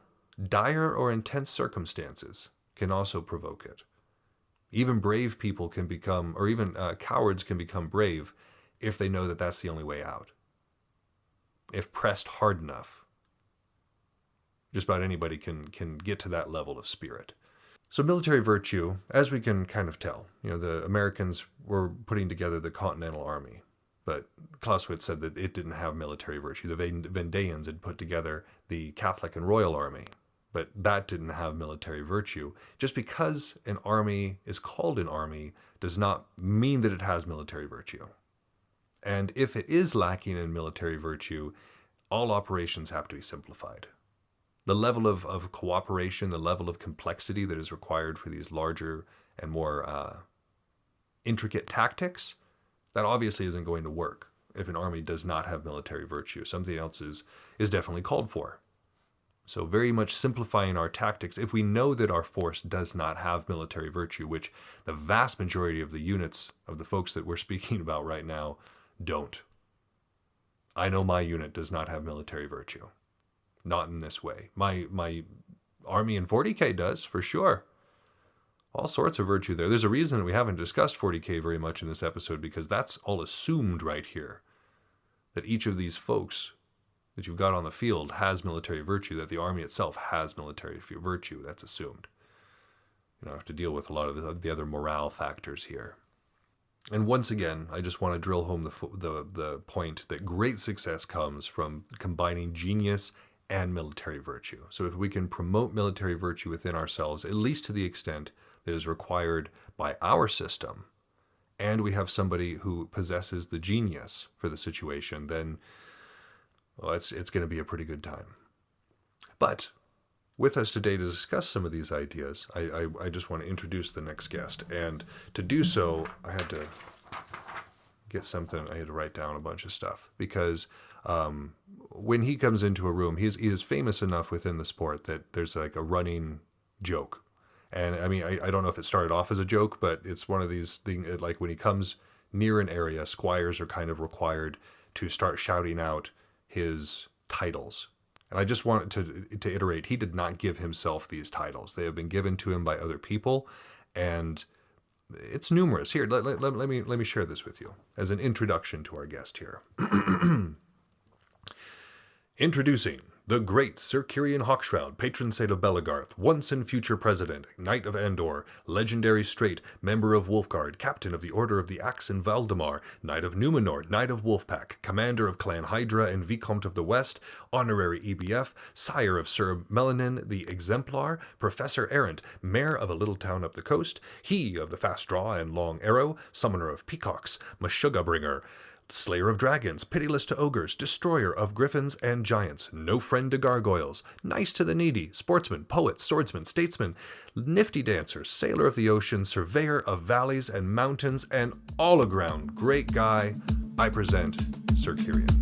dire or intense circumstances can also provoke it. Even brave people can become, or even cowards can become brave if they know that that's the only way out. If pressed hard enough, just about anybody can get to that level of spirit. So military virtue, as we can kind of tell, the Americans were putting together the Continental Army, but Clausewitz said that it didn't have military virtue. The Vendéans had put together the Catholic and Royal Army, but that didn't have military virtue. Just because an army is called an army does not mean that it has military virtue. And if it is lacking in military virtue, all operations have to be simplified. The level of cooperation, the level of complexity that is required for these larger and more intricate tactics, that obviously isn't going to work if an army does not have military virtue. Something else is definitely called for. So very much simplifying our tactics. If we know that our force does not have military virtue, which the vast majority of the units of the folks that we're speaking about right now don't. I know my unit does not have military virtue. Not in this way. My army in 40K does, for sure. All sorts of virtue there. There's a reason we haven't discussed 40K very much in this episode, because that's all assumed right here. That each of these folks that you've got on the field has military virtue, that the army itself has military virtue. That's assumed. You have to deal with a lot of the other morale factors here. And once again, I just want to drill home the point that great success comes from combining genius and military virtue. So if we can promote military virtue within ourselves, at least to the extent that is required by our system, and we have somebody who possesses the genius for the situation, then it's going to be a pretty good time. But with us today to discuss some of these ideas, I just want to introduce the next guest. And to do so, I had to get something. I had to write down a bunch of stuff, because when he comes into a room, he is famous enough within the sport that there's like a running joke. And I mean, I don't know if it started off as a joke, but it's one of these things, like when he comes near an area, squires are kind of required to start shouting out his titles And I just wanted to iterate, he did not give himself these titles. They have been given to him by other people, and it's numerous. Here, let me share this with you as an introduction to our guest here. Introducing the great Sir Kyrian Hawkshroud, patron saint of Belegarth, once and future president, knight of Andor, legendary straight, member of Wolfguard, captain of the Order of the Axe in Valdemar, knight of Numenor, knight of Wolfpack, commander of Clan Hydra and Vicomte of the West, honorary EBF, sire of Sir Melanin the Exemplar, professor errant, mayor of a little town up the coast, he of the fast draw and long arrow, summoner of peacocks, Meshuggah bringer, slayer of dragons, pitiless to ogres, destroyer of griffins and giants, no friend to gargoyles, nice to the needy, sportsman, poet, swordsman, statesman, nifty dancer, sailor of the ocean, surveyor of valleys and mountains, and all-around great guy, I present Sir Kyrian.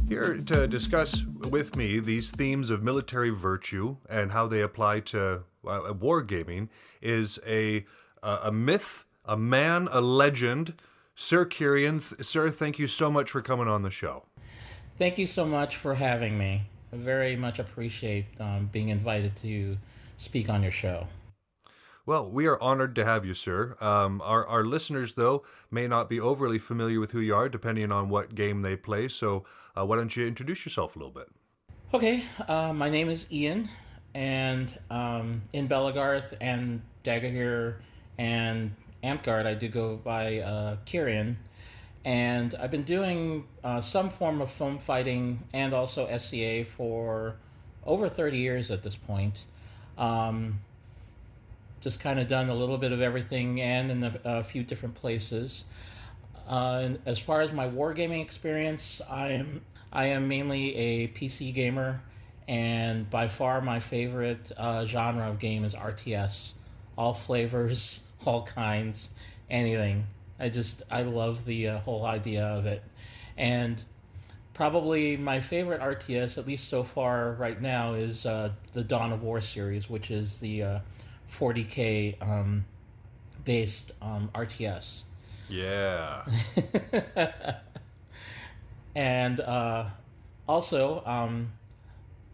Here to discuss with me these themes of military virtue and how they apply to wargaming is a myth, a man, a legend, Sir Kyrian. Sir, thank you so much for coming on the show. Thank you so much for having me. I very much appreciate being invited to speak on your show. Well, we are honored to have you, sir. Our listeners, though, may not be overly familiar with who you are, depending on what game they play. So why don't you introduce yourself a little bit? Okay, my name is Ian, and in Belegarth and Dagorhir and Amtgard, I do go by Kyrian, and I've been doing some form of foam fighting and also SCA for over 30 years at this point. Just kind of done a little bit of everything and in a few different places. And as far as my wargaming experience, I am mainly a PC gamer, and by far my favorite genre of game is RTS. All flavors, all kinds, anything. I love the whole idea of it. And probably my favorite RTS, at least so far right now, is the Dawn of War series, which is the 40K based RTS. Yeah. And also,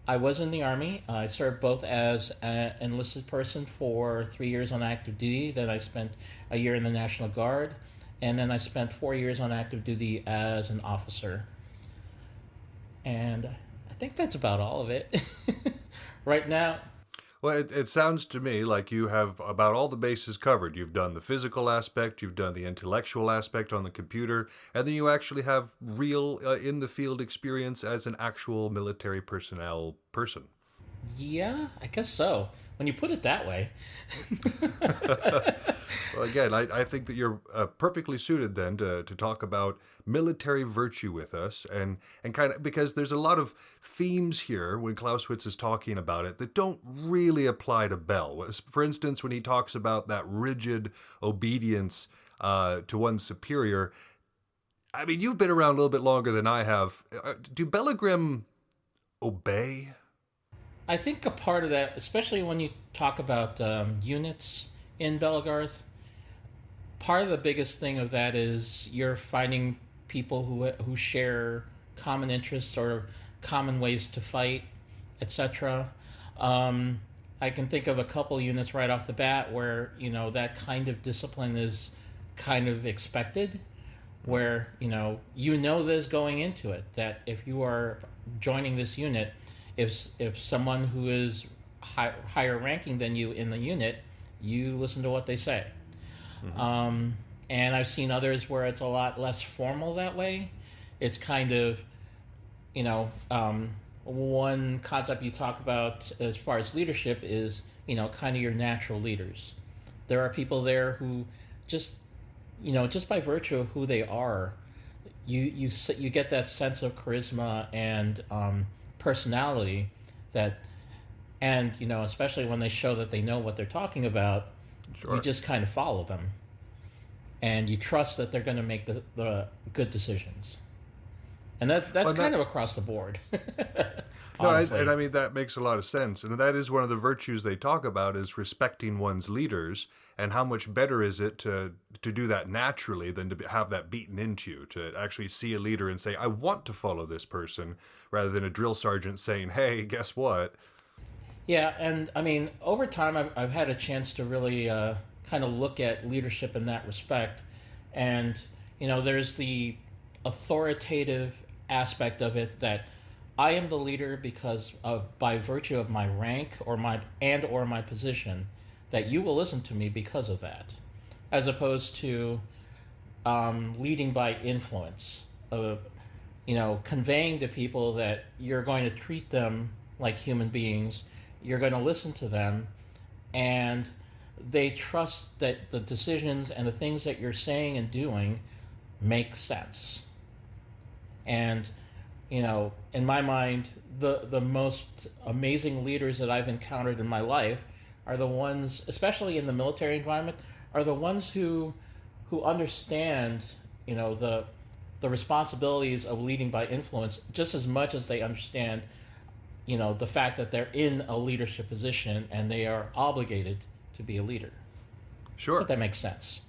I was in the Army. I served both as an enlisted person for 3 years on active duty. Then I spent a year in the National Guard. And then I spent 4 years on active duty as an officer. And I think that's about all of it. Right now. Well, it sounds to me like you have about all the bases covered. You've done the physical aspect, you've done the intellectual aspect on the computer, and then you actually have real in-the-field experience as an actual military personnel person. Yeah, I guess so. When you put it that way. Well, again, I think that you're perfectly suited then to talk about military virtue with us, and kind of because there's a lot of themes here when Clausewitz is talking about it that don't really apply to Bell. For instance, when he talks about that rigid obedience to one's superior, I mean, you've been around a little bit longer than I have. Do Bellegrim obey? I think a part of that, especially when you talk about units in Belegarth, part of the biggest thing of that is you're finding people who share common interests or common ways to fight, etc. I can think of a couple units right off the bat where that kind of discipline is kind of expected, where this going into it, that if you are joining this unit, if someone who is higher ranking than you in the unit, you listen to what they say. Mm-hmm. And I've seen others where it's a lot less formal that way. It's kind of, one concept you talk about as far as leadership is, kind of your natural leaders. There are people there who just by virtue of who they are, you get that sense of charisma and personality and especially when they show that they know what they're talking about. Sure. You just kind of follow them and you trust that they're going to make the good decisions. And that's Well, kind of across the board. no, Honestly. and I mean that makes a lot of sense, and that is one of the virtues they talk about is respecting one's leaders, and how much better is it to do that naturally than to have that beaten into you, to actually see a leader and say, I want to follow this person, rather than a drill sergeant saying, hey, guess what? Yeah, and I mean, over time, I've had a chance to really kind of look at leadership in that respect. And, there's the authoritative aspect of it that I am the leader because by virtue of my rank or my position, that you will listen to me because of that, as opposed to leading by influence, conveying to people that you're going to treat them like human beings, you're going to listen to them, and they trust that the decisions and the things that you're saying and doing make sense. And, in my mind, the most amazing leaders that I've encountered in my life are the ones, especially in the military environment, are the ones who understand, the responsibilities of leading by influence just as much as they understand, the fact that they're in a leadership position and they are obligated to be a leader. Sure. If that makes sense.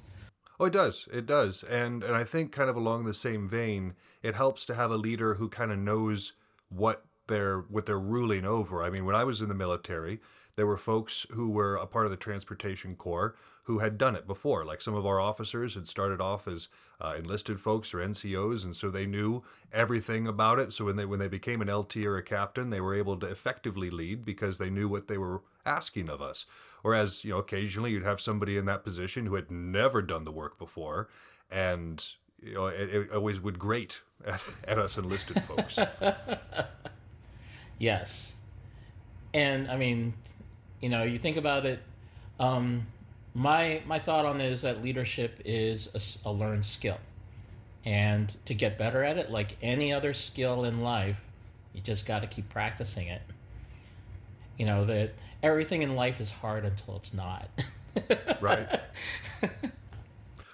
Oh, it does. It does. And I think kind of along the same vein, it helps to have a leader who kind of knows what they're ruling over. I mean, when I was in the military, there were folks who were a part of the transportation corps who had done it before. Like some of our officers had started off as enlisted folks or NCOs, and so they knew everything about it. So when they became an LT or a captain, they were able to effectively lead because they knew what they were asking of us. Whereas, occasionally you'd have somebody in that position who had never done the work before, and it always would grate at us enlisted folks. Yes. And I mean, you think about it. My thought on it is that leadership is a learned skill, and to get better at it, like any other skill in life, you just got to keep practicing it. That everything in life is hard until it's not. Right.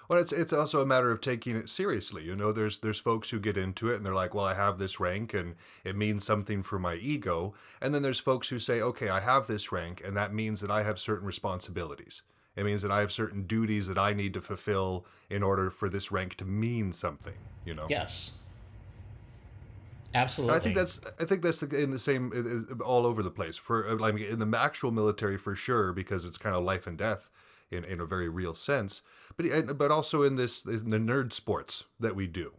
Well, it's also a matter of taking it seriously. There's folks who get into it and they're like, well, I have this rank and it means something for my ego. And then there's folks who say, okay, I have this rank and that means that I have certain responsibilities. It means that I have certain duties that I need to fulfill in order for this rank to mean something, Yes. Absolutely. And I think that's in the same all over the place. For like in the actual military, for sure, because it's kind of life and death in a very real sense. But also in the nerd sports that we do,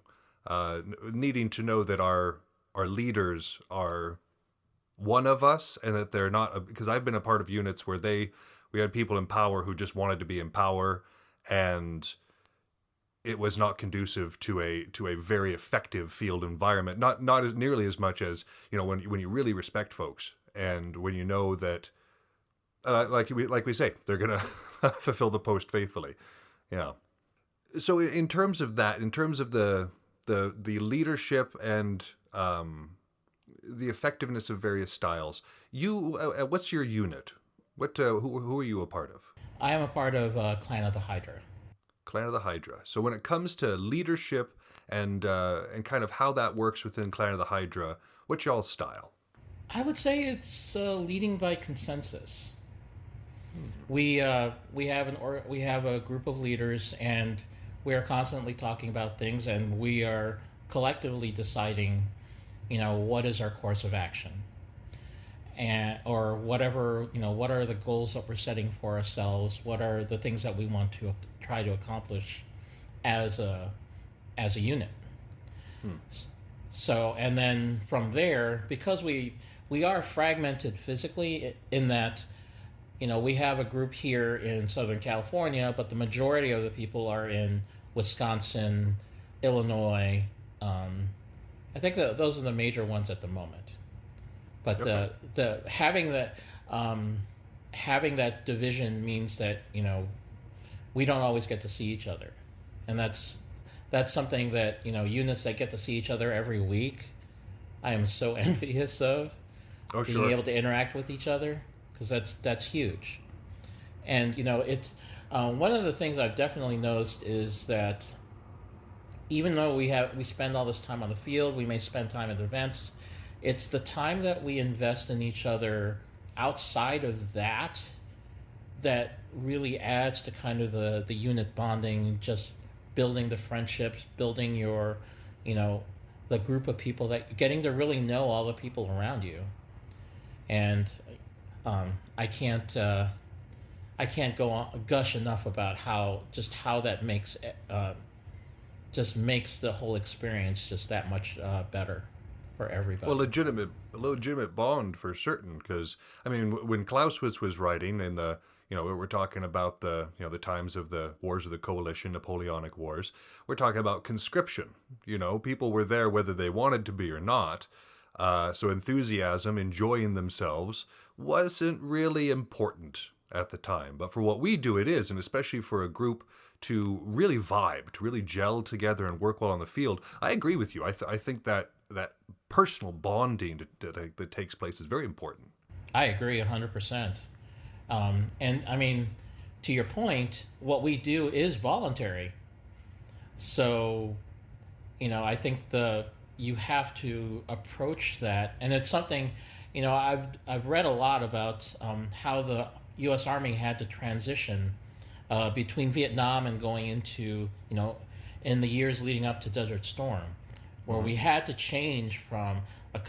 needing to know that our leaders are one of us, and that they're not. Because I've been a part of units where we had people in power who just wanted to be in power, and it was not conducive to a very effective field environment. Not as nearly as much as when you really respect folks, and when you know that, like we say, they're gonna fulfill the post faithfully. Yeah. So in terms of that, in terms of the leadership and the effectiveness of various styles, what's your unit? Who are you a part of? I am a part of Clan of the Hydra. Clan of the Hydra. So when it comes to leadership and kind of how that works within Clan of the Hydra, what's y'all's style? I would say it's leading by consensus. We have a group of leaders, and we are constantly talking about things, and we are collectively deciding, what is our course of action, or whatever, what are the goals that we're setting for ourselves, what are the things that we want to try to accomplish as a unit. So, and then from there, because we are fragmented physically in that, we have a group here in Southern California, but the majority of the people are in Wisconsin, Illinois. I think that those are the major ones at the moment. But the having that division means that we don't always get to see each other, and that's something that units that get to see each other every week, I am so envious of. Oh, being sure. able to interact with each other, because that's huge. And it's one of the things I've definitely noticed is that even though we spend all this time on the field, we may spend time at events. It's the time that we invest in each other outside of that really adds to kind of the unit bonding, just building the friendships, building your, you know, the group of people, that getting to really know all the people around you. And um, I can't I can't go on gush enough about how that just makes the whole experience just that much better for Well, everybody. legitimate bond for certain. Because I mean, when Clausewitz was writing in the, we're talking about the, the times of the Wars of the Coalition, Napoleonic Wars. We're talking about conscription. People were there whether they wanted to be or not. So enthusiasm, enjoying themselves, wasn't really important at the time. But for what we do, it is, and especially for a group to really vibe, to really gel together and work well on the field. I agree with you. I think that personal bonding that takes place is very important. I agree 100%. And I mean, to your point, what we do is voluntary. So, I think you have to approach that, and it's something, I've read a lot about how the U.S. Army had to transition between Vietnam and going into, in the years leading up to Desert Storm, where we had to change from a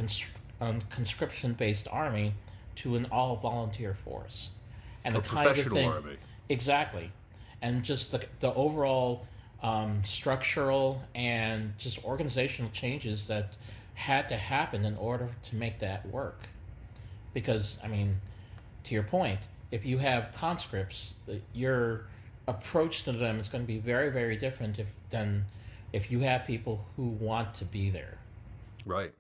conscription-based army to an all-volunteer force, and A the kinds of professional thing army. exactly, and just the overall structural and just organizational changes that had to happen in order to make that work. Because I mean, to your point, if you have conscripts, your approach to them is going to be very, very different than if you have people who want to be there. Right.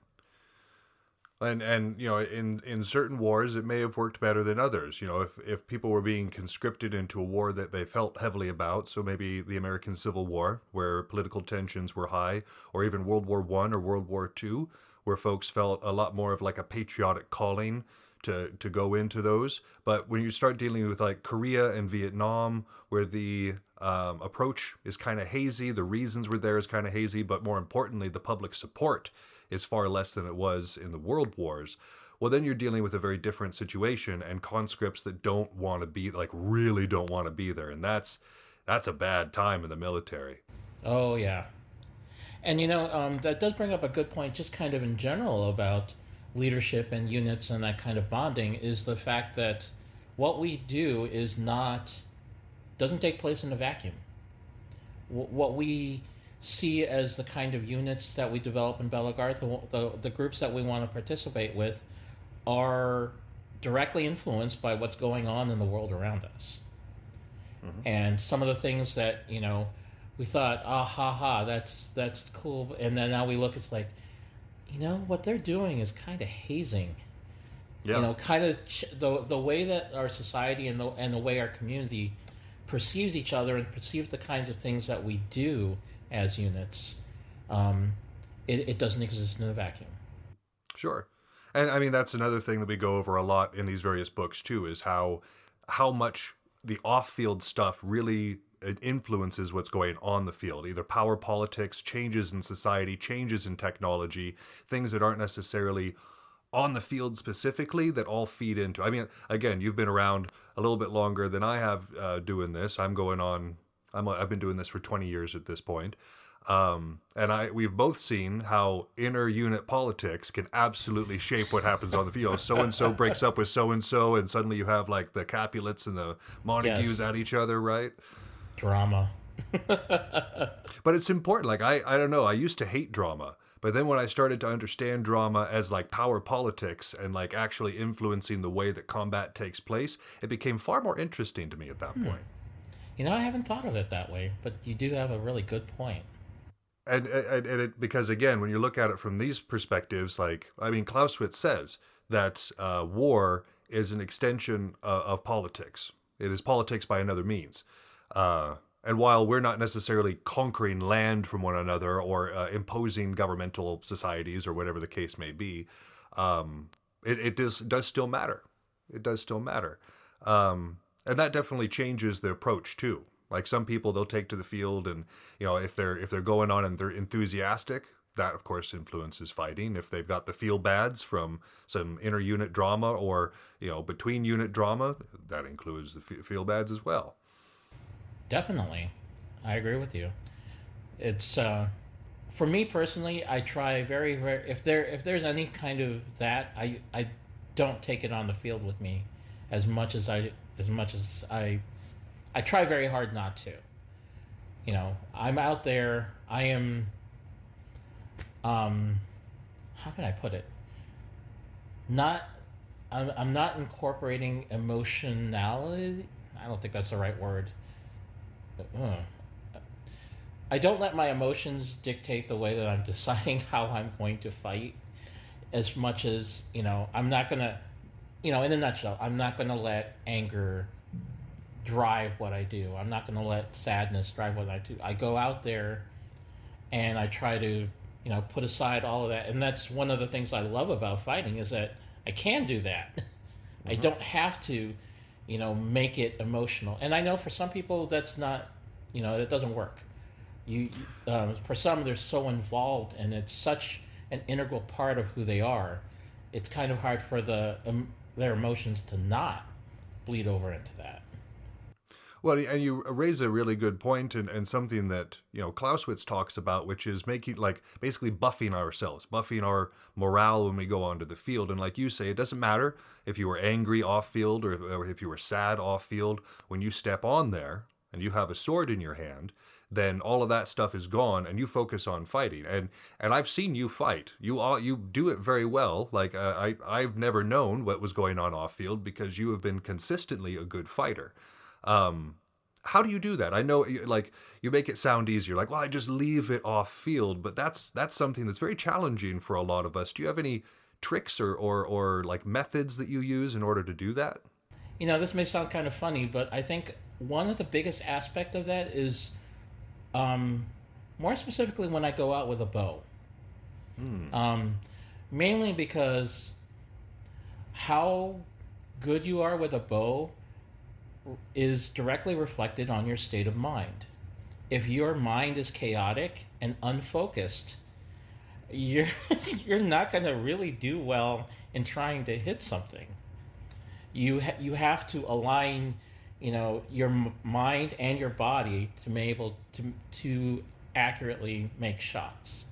And in certain wars it may have worked better than others. If people were being conscripted into a war that they felt heavily about, so maybe the American Civil War, where political tensions were high, or even World War One or World War Two, where folks felt a lot more of like a patriotic calling to go into those. But when you start dealing with like Korea and Vietnam, where the approach is kind of hazy, the reasons were there is kind of hazy, but more importantly, the public support is far less than it was in the world wars. Well, then you're dealing with a very different situation and conscripts that don't want to be, like, really don't want to be there, and that's a bad time in the military. Oh yeah, and that does bring up a good point, just kind of in general about leadership and units and that kind of bonding, is the fact that what we do is not doesn't take place in a vacuum. What we see as the kind of units that we develop in Belagarth, the groups that we want to participate with, are directly influenced by what's going on in the world around us. Mm-hmm. And some of the things that we thought, ah ha ha, that's cool, and then now we look, it's like, what they're doing is kind of hazing. Yeah. Kind of the way that our society and the way our community perceives each other and perceives the kinds of things that we do as units, it doesn't exist in a vacuum. Sure. And I mean, that's another thing that we go over a lot in these various books too, is how much the off-field stuff really influences what's going on the field. Either power politics, changes in society, changes in technology, things that aren't necessarily on the field specifically, that all feed into. I mean, again, you've been around a little bit longer than I have doing this. I've been doing this for 20 years at this point. And we've both seen how inner unit politics can absolutely shape what happens on the field. So and so breaks up with so and so, and suddenly you have like the Capulets and the Montagues Yes. at each other, right? Drama. But it's important. Like I don't know. I used to hate drama, but then when I started to understand drama as like power politics and like actually influencing the way that combat takes place, it became far more interesting to me at that point. I haven't thought of it that way, but you do have a really good point. And because again, when you look at it from these perspectives, like, I mean, Clausewitz says that war is an extension of politics. It is politics by another means. And while we're not necessarily conquering land from one another or imposing governmental societies or whatever the case may be, it does still matter. It does still matter. And that definitely changes the approach too. Like some people, they'll take to the field, and if they're going on and they're enthusiastic, that of course influences fighting. If they've got the feel bads from some inter unit drama or between unit drama, that includes the feel bads as well. Definitely, I agree with you. It's for me personally, I try very very if there's any kind of that, I don't take it on the field with me as much as I try very hard not to. I'm out there. I am. How can I put it? Not. I'm not incorporating emotionality. I don't think that's the right word. I don't let my emotions dictate the way that I'm deciding how I'm going to fight. As much as I'm not gonna. In a nutshell, I'm not gonna let anger drive what I do. I'm not going to let sadness drive what I do. I go out there and I try to, put aside all of that. And that's one of the things I love about fighting is that I can do that. Mm-hmm. I don't have to, make it emotional. And I know for some people that's not, that doesn't work. For some, they're so involved and it's such an integral part of who they are. It's kind of hard for their emotions to not bleed over into that. Well, and you raise a really good point, and something that Clausewitz talks about, which is making basically buffing ourselves, buffing our morale when we go onto the field. And like you say, it doesn't matter if you were angry off field or if you were sad off field. When you step on there and you have a sword in your hand, then all of that stuff is gone, and you focus on fighting. And I've seen you fight. You do it very well. Like I've never known what was going on off field because you have been consistently a good fighter. How do you do that? I know, you make it sound easier. Like, well, I just leave it off field, but that's something that's very challenging for a lot of us. Do you have any tricks or methods that you use in order to do that? This may sound kind of funny, but I think one of the biggest aspect of that is, more specifically when I go out with a bow. Mainly because how good you are with a bow is directly reflected on your state of mind. If your mind is chaotic and unfocused, you're not going to really do well in trying to hit something. You have to align, your mind and your body to be able to accurately make shots.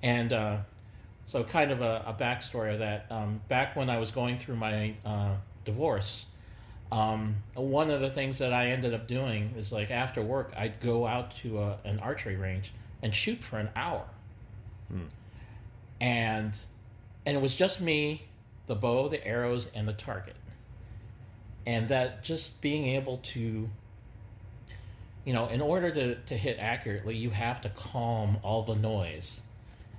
And so, kind of a backstory of that. Back when I was going through my divorce. One of the things that I ended up doing is after work, I'd go out to an archery range and shoot for an hour. And it was just me, the bow, the arrows, and the target. And that just being able to, in order to hit accurately, you have to calm all the noise.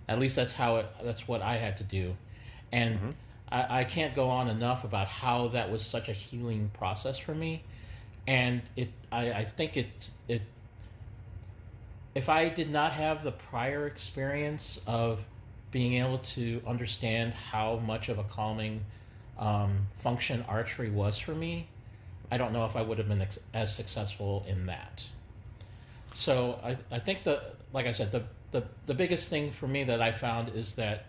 At least that's what I had to do. And I can't go on enough about how that was such a healing process for me, and I think it if I did not have the prior experience of being able to understand how much of a calming function archery was for me, I don't know if I would have been as successful in that. So I think like I said, the biggest thing for me that I found is that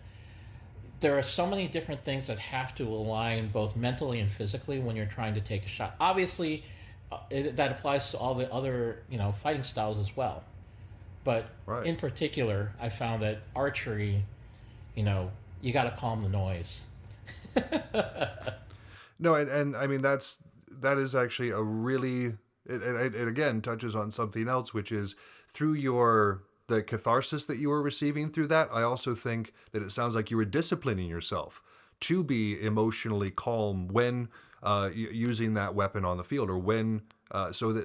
there are so many different things that have to align both mentally and physically when you're trying to take a shot. Obviously, that applies to all the other fighting styles as well. But right. In particular, I found that archery, you got to calm the noise. No, and I mean that is actually a really it again touches on something else, which is through the catharsis that you were receiving through that. I also think that it sounds like you were disciplining yourself to be emotionally calm when using that weapon on the field, or when so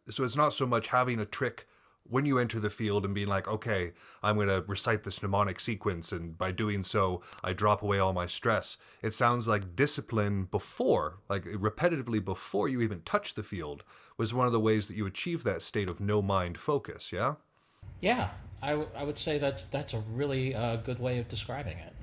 it's not so much having a trick when you enter the field and being like, okay, I'm going to recite this mnemonic sequence, and by doing so, I drop away all my stress. It sounds like discipline before, like repetitively before you even touch the field, was one of the ways that you achieve that state of no mind focus, yeah? Yeah, I would say that's a really good way of describing it.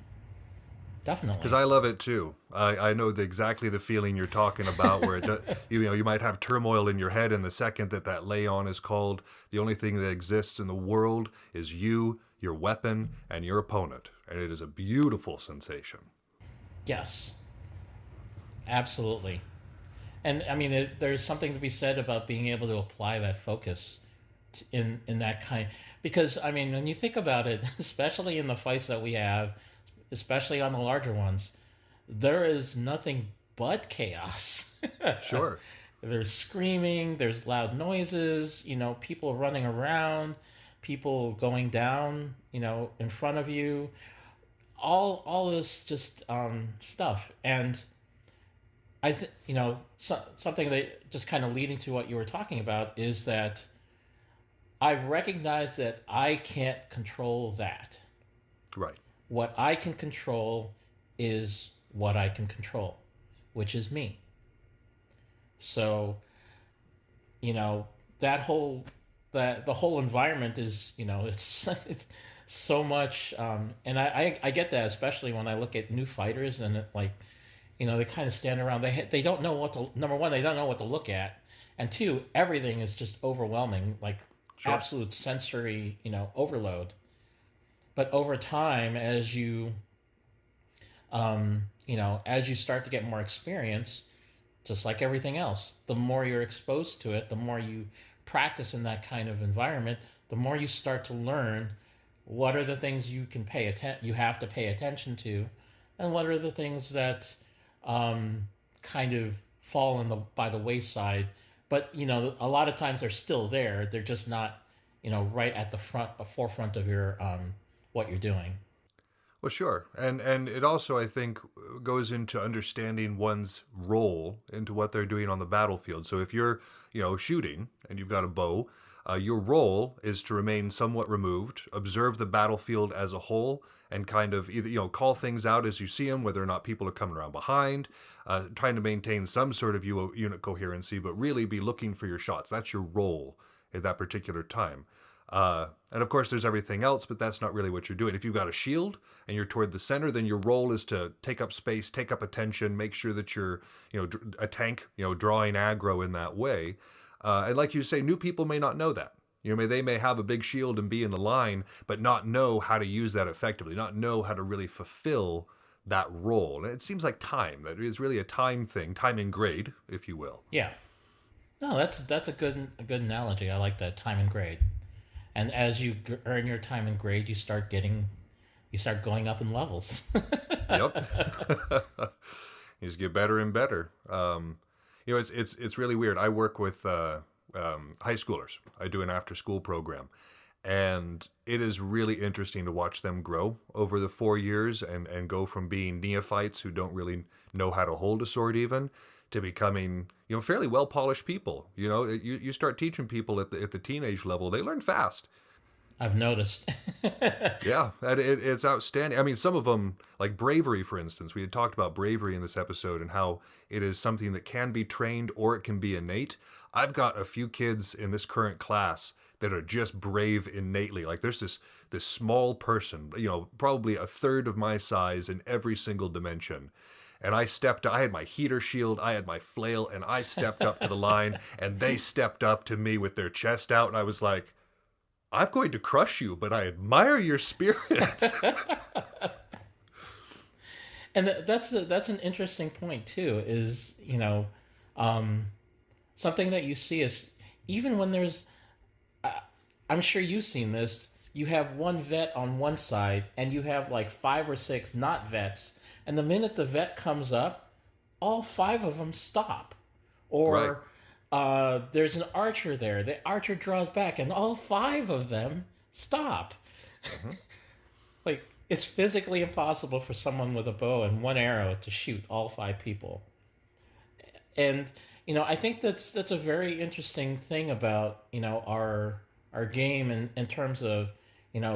Definitely. Because I love it too. I know exactly the feeling you're talking about, where you might have turmoil in your head, and the second that lay on is called, the only thing that exists in the world is you, your weapon, and your opponent, and it is a beautiful sensation. Yes, absolutely. And I mean, there's something to be said about being able to apply that focus in that kind. Because I mean, when you think about it, especially in the fights that we have, especially on the larger ones, there is nothing but chaos. Sure. There's screaming, there's loud noises, people running around, people going down, in front of you, all this just stuff. And I think, something that just kind of leading to what you were talking about is that I recognize that I can't control that. Right. What I can control is what I can control, which is me. So, that whole the whole environment is, it's so much, and I get that, especially when I look at new fighters and like, they kind of stand around. They don't know what to, number one, they don't know what to look at, and two, everything is just overwhelming, like Sure. absolute sensory, overload. But over time, as you start to get more experience, just like everything else, the more you're exposed to it, the more you practice in that kind of environment, the more you start to learn what are the things you can you have to pay attention to, and what are the things that kind of fall by the wayside. But a lot of times they're still there. They're just not, right at the forefront of your what you're doing. Well, sure, and it also, I think, goes into understanding one's role into what they're doing on the battlefield. So if you're, shooting and you've got a bow, your role is to remain somewhat removed, observe the battlefield as a whole, and kind of either call things out as you see them, whether or not people are coming around behind, trying to maintain some sort of unit coherency, but really be looking for your shots. That's your role at that particular time. And of course, there's everything else, but that's not really what you're doing. If you've got a shield and you're toward the center, then your role is to take up space, take up attention, make sure that you're, a tank, drawing aggro in that way. And like you say, new people may not know that. They may have a big shield and be in the line, but not know how to use that effectively, not know how to really fulfill that role. And it seems like time, that is really a time thing, time and grade, if you will. Yeah. No, that's a good analogy. I like that, time and grade. And as you earn your time and grade, you start going up in levels. Yep. You just get better and better. It's really weird. I work with high schoolers. I do an after-school program, and it is really interesting to watch them grow over the 4 years and go from being neophytes who don't really know how to hold a sword even, to becoming, fairly well-polished people. You start teaching people at the teenage level, they learn fast. I've noticed. Yeah, it's outstanding. I mean, some of them, like bravery, for instance. We had talked about bravery in this episode and how it is something that can be trained or it can be innate. I've got a few kids in this current class that are just brave innately. Like there's this small person, probably a third of my size in every single dimension. And I had my heater shield, I had my flail, and I stepped up to the line, and they stepped up to me with their chest out, and I was like, I'm going to crush you, but I admire your spirit. And that's an interesting point too, is, something that you see is, even when there's, I'm sure you've seen this, you have one vet on one side, and you have like 5 or 6 not vets, and the minute the vet comes up, all 5 of them stop. Or there's an archer there. The archer draws back, and all 5 of them stop. Mm-hmm. Like, it's physically impossible for someone with a bow and 1 arrow to shoot all 5 people. And, I think that's a very interesting thing about, our game in terms of,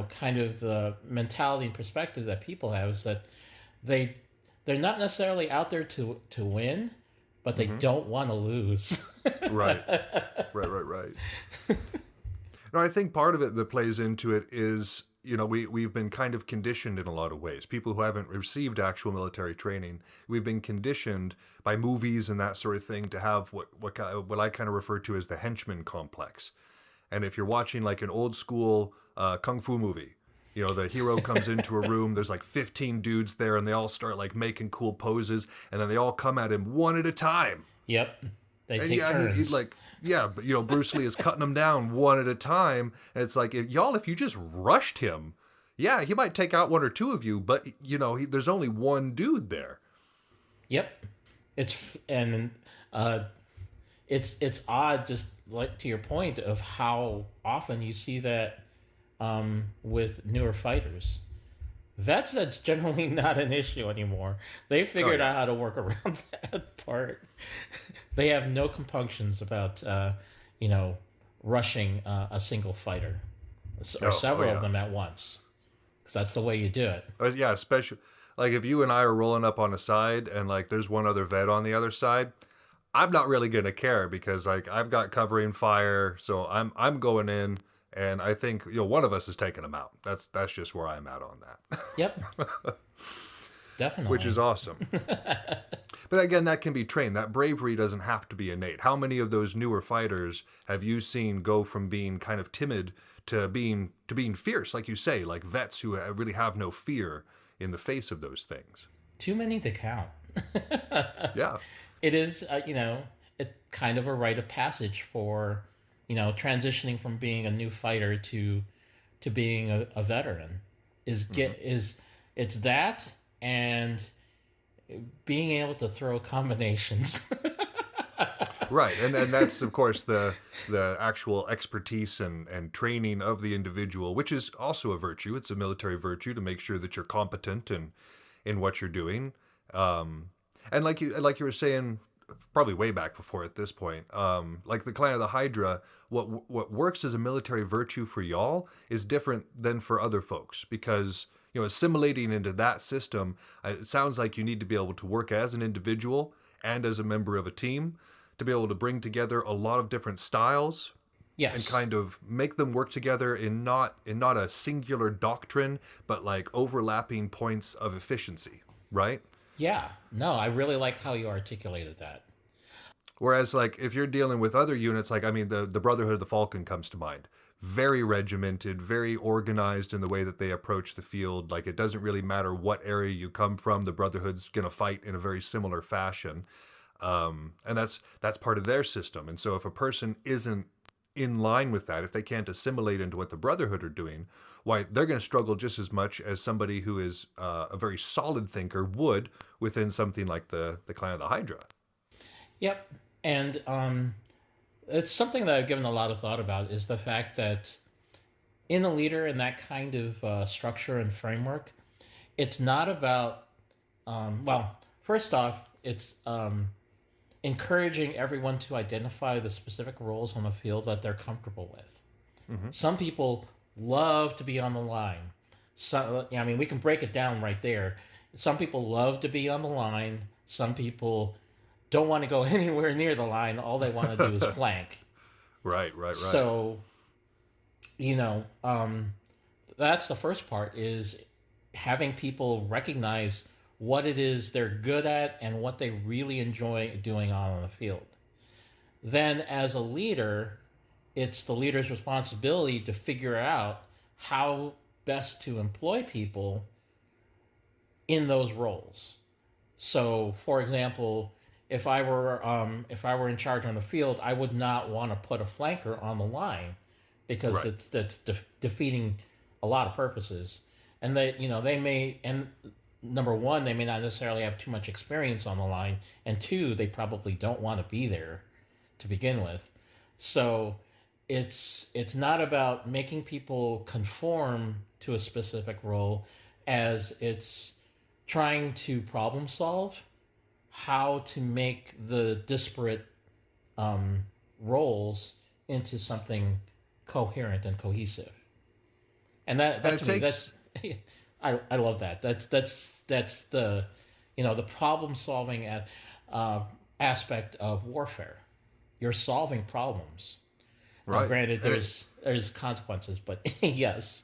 kind of the mentality and perspective that people have, is that they're not necessarily out there to win, but they don't want to lose. Right. No, I think part of it that plays into it is we've been kind of conditioned in a lot of ways. People who haven't received actual military training, we've been conditioned by movies and that sort of thing to have what I kind of refer to as the henchman complex. And if you're watching like an old school kung fu movie, the hero comes into a room, there's like 15 dudes there, and they all start like making cool poses, and then they all come at him one at a time. Yep. They And take yeah, turns. he'd like, yeah, but Bruce Lee is cutting them down one at a time, and it's like, if you just rushed him, yeah, he might take out one or two of you, but there's only one dude there. Yep. It's odd, just like to your point of how often you see that with newer fighters. Vets, that's generally not an issue anymore. They figured out how to work around that part. They have no compunctions about rushing a single fighter or several of them at once, because that's the way you do it. Yeah, especially like if you and I are rolling up on a side and like there's one other vet on the other side, I'm not really gonna care because like I've got covering fire, so I'm going in, and I think one of us is taking him out. That's just where I'm at on that. Yep. Definitely. Which is awesome. But again, that can be trained. That bravery doesn't have to be innate. How many of those newer fighters have you seen go from being kind of timid to being fierce, like you say, like vets who really have no fear in the face of those things? Too many to count. Yeah. It is, it kind of a rite of passage for, transitioning from being a new fighter to being a veteran. It's that and being able to throw combinations. Right, and that's of course the actual expertise and training of the individual, which is also a virtue. It's a military virtue to make sure that you're competent in what you're doing. And like you were saying, probably way back before at this point, like the Clan of the Hydra, what works as a military virtue for y'all is different than for other folks, because assimilating into that system, it sounds like you need to be able to work as an individual and as a member of a team to be able to bring together a lot of different styles. Yes. And kind of make them work together in not a singular doctrine, but like overlapping points of efficiency, right? Yeah. No, I really like how you articulated that. Whereas, like, if you're dealing with other units, like, I mean, the Brotherhood of the Falcon comes to mind. Very regimented, very organized in the way that they approach the field. Like, it doesn't really matter what area you come from. The Brotherhood's going to fight in a very similar fashion. And that's part of their system. And so if a person isn't in line with that, if they can't assimilate into what the Brotherhood are doing, why, they're going to struggle just as much as somebody who is a very solid thinker would within something like the Clan of the Hydra. Yep. And it's something that I've given a lot of thought about, is the fact that in a leader in that kind of structure and framework, it's not about, first off, it's encouraging everyone to identify the specific roles on the field that they're comfortable with. Mm-hmm. Some people love to be on the line. So, we can break it down right there. Some people love to be on the line. Some people don't want to go anywhere near the line. All they want to do is flank. Right. So, that's the first part, is having people recognize what it is they're good at and what they really enjoy doing on the field. Then, as a leader, it's the leader's responsibility to figure out how best to employ people in those roles. So, for example, if I were in charge on the field, I would not want to put a flanker on the line, because that's defeating a lot of purposes. And they may, and number one, they may not necessarily have too much experience on the line, and two, they probably don't want to be there to begin with. So it's not about making people conform to a specific role, as it's trying to problem solve how to make the disparate roles into something coherent and cohesive. And that to me, that's I love that. That's the the problem solving aspect of warfare. You're solving problems. Right. Now, granted, there's consequences, but yes.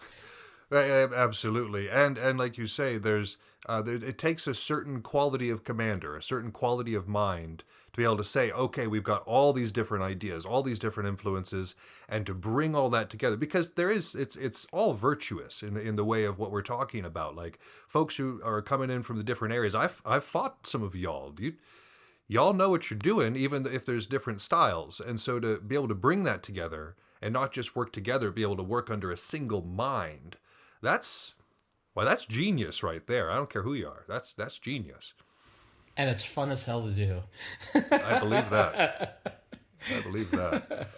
Absolutely, and like you say, it takes a certain quality of commander, a certain quality of mind to be able to say, okay, we've got all these different ideas, all these different influences, and to bring all that together, because it's all virtuous in the way of what we're talking about. Like folks who are coming in from the different areas, I've fought some of y'all. Y'all know what you're doing, even if there's different styles, and so to be able to bring that together and not just work together, be able to work under a single mind. That's that's genius right there. I don't care who you are. That's genius. And it's fun as hell to do. I believe that. I believe that.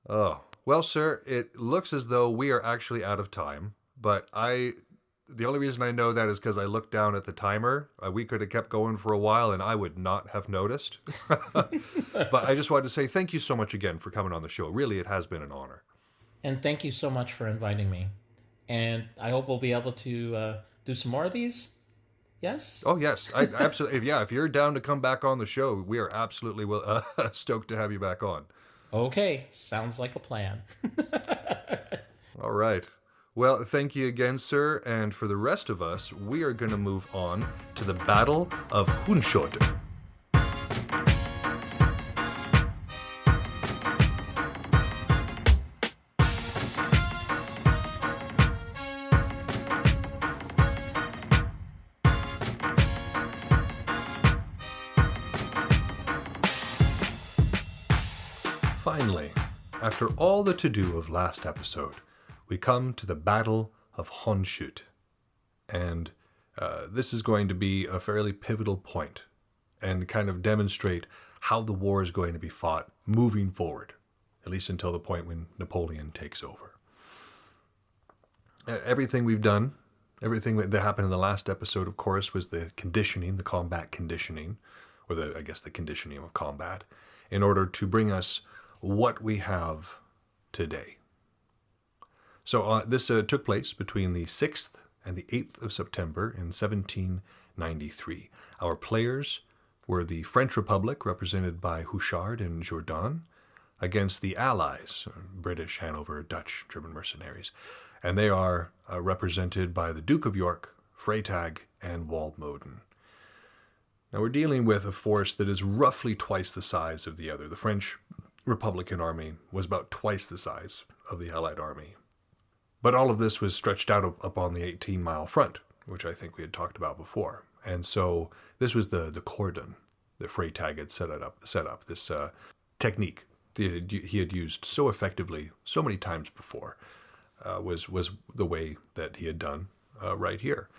Oh, well, sir, it looks as though we are actually out of time, but the only reason I know that is because I looked down at the timer. We could have kept going for a while and I would not have noticed. But I just wanted to say thank you so much again for coming on the show. Really, it has been an honor. And thank you so much for inviting me. And I hope we'll be able to do some more of these. Yes? Oh, yes. I absolutely. Yeah, if you're down to come back on the show, we are absolutely stoked to have you back on. Okay, sounds like a plan. All right. Well, thank you again, sir. And for the rest of us, we are going to move on to the Battle of Hunschoten. Finally, after all the to-do of last episode, we come to the Battle of Honshoot. And this is going to be a fairly pivotal point and kind of demonstrate how the war is going to be fought moving forward, at least until the point when Napoleon takes over. Everything we've done, everything that happened in the last episode, of course, was the conditioning, the combat conditioning, or the conditioning of combat, in order to bring us what we have today. So this took place between the 6th and the 8th of September in 1793. Our players were the French Republic, represented by Houchard and Jourdan, against the Allies, British, Hanover, Dutch, German mercenaries. And they are represented by the Duke of York, Freytag, and Walmoden. Now we're dealing with a force that is roughly twice the size of the other. The French Republican army was about twice the size of the Allied army. But all of this was stretched out upon the 18-mile front, which I think we had talked about before. And so this was the cordon that Freytag had set up this technique that he had used so effectively so many times before, was the way that he had done right here.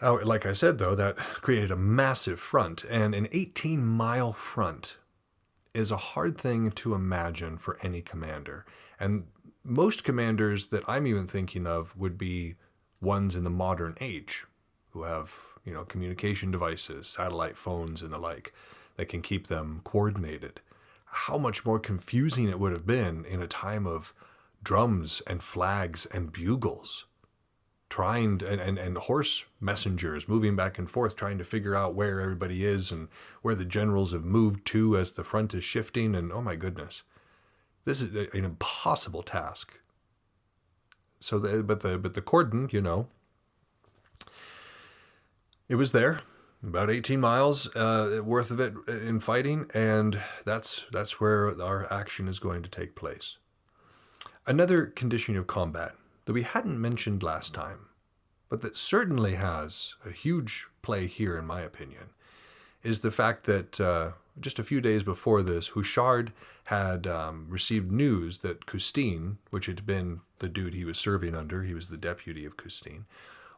Like I said, though, that created a massive front, and an 18-mile front is a hard thing to imagine for any commander. And most commanders that I'm even thinking of would be ones in the modern age who have, communication devices, satellite phones and the like, that can keep them coordinated. How much more confusing it would have been in a time of drums and flags and bugles, and horse messengers moving back and forth, trying to figure out where everybody is and where the generals have moved to as the front is shifting. And oh my goodness, this is an impossible task. So, but the cordon, it was there, about 18 miles worth of it in fighting, and that's where our action is going to take place. Another condition of combat that we hadn't mentioned last time, but that certainly has a huge play here, in my opinion, is the fact that just a few days before this, Houchard had received news that Custine, which had been the dude he was serving under, he was the deputy of Custine,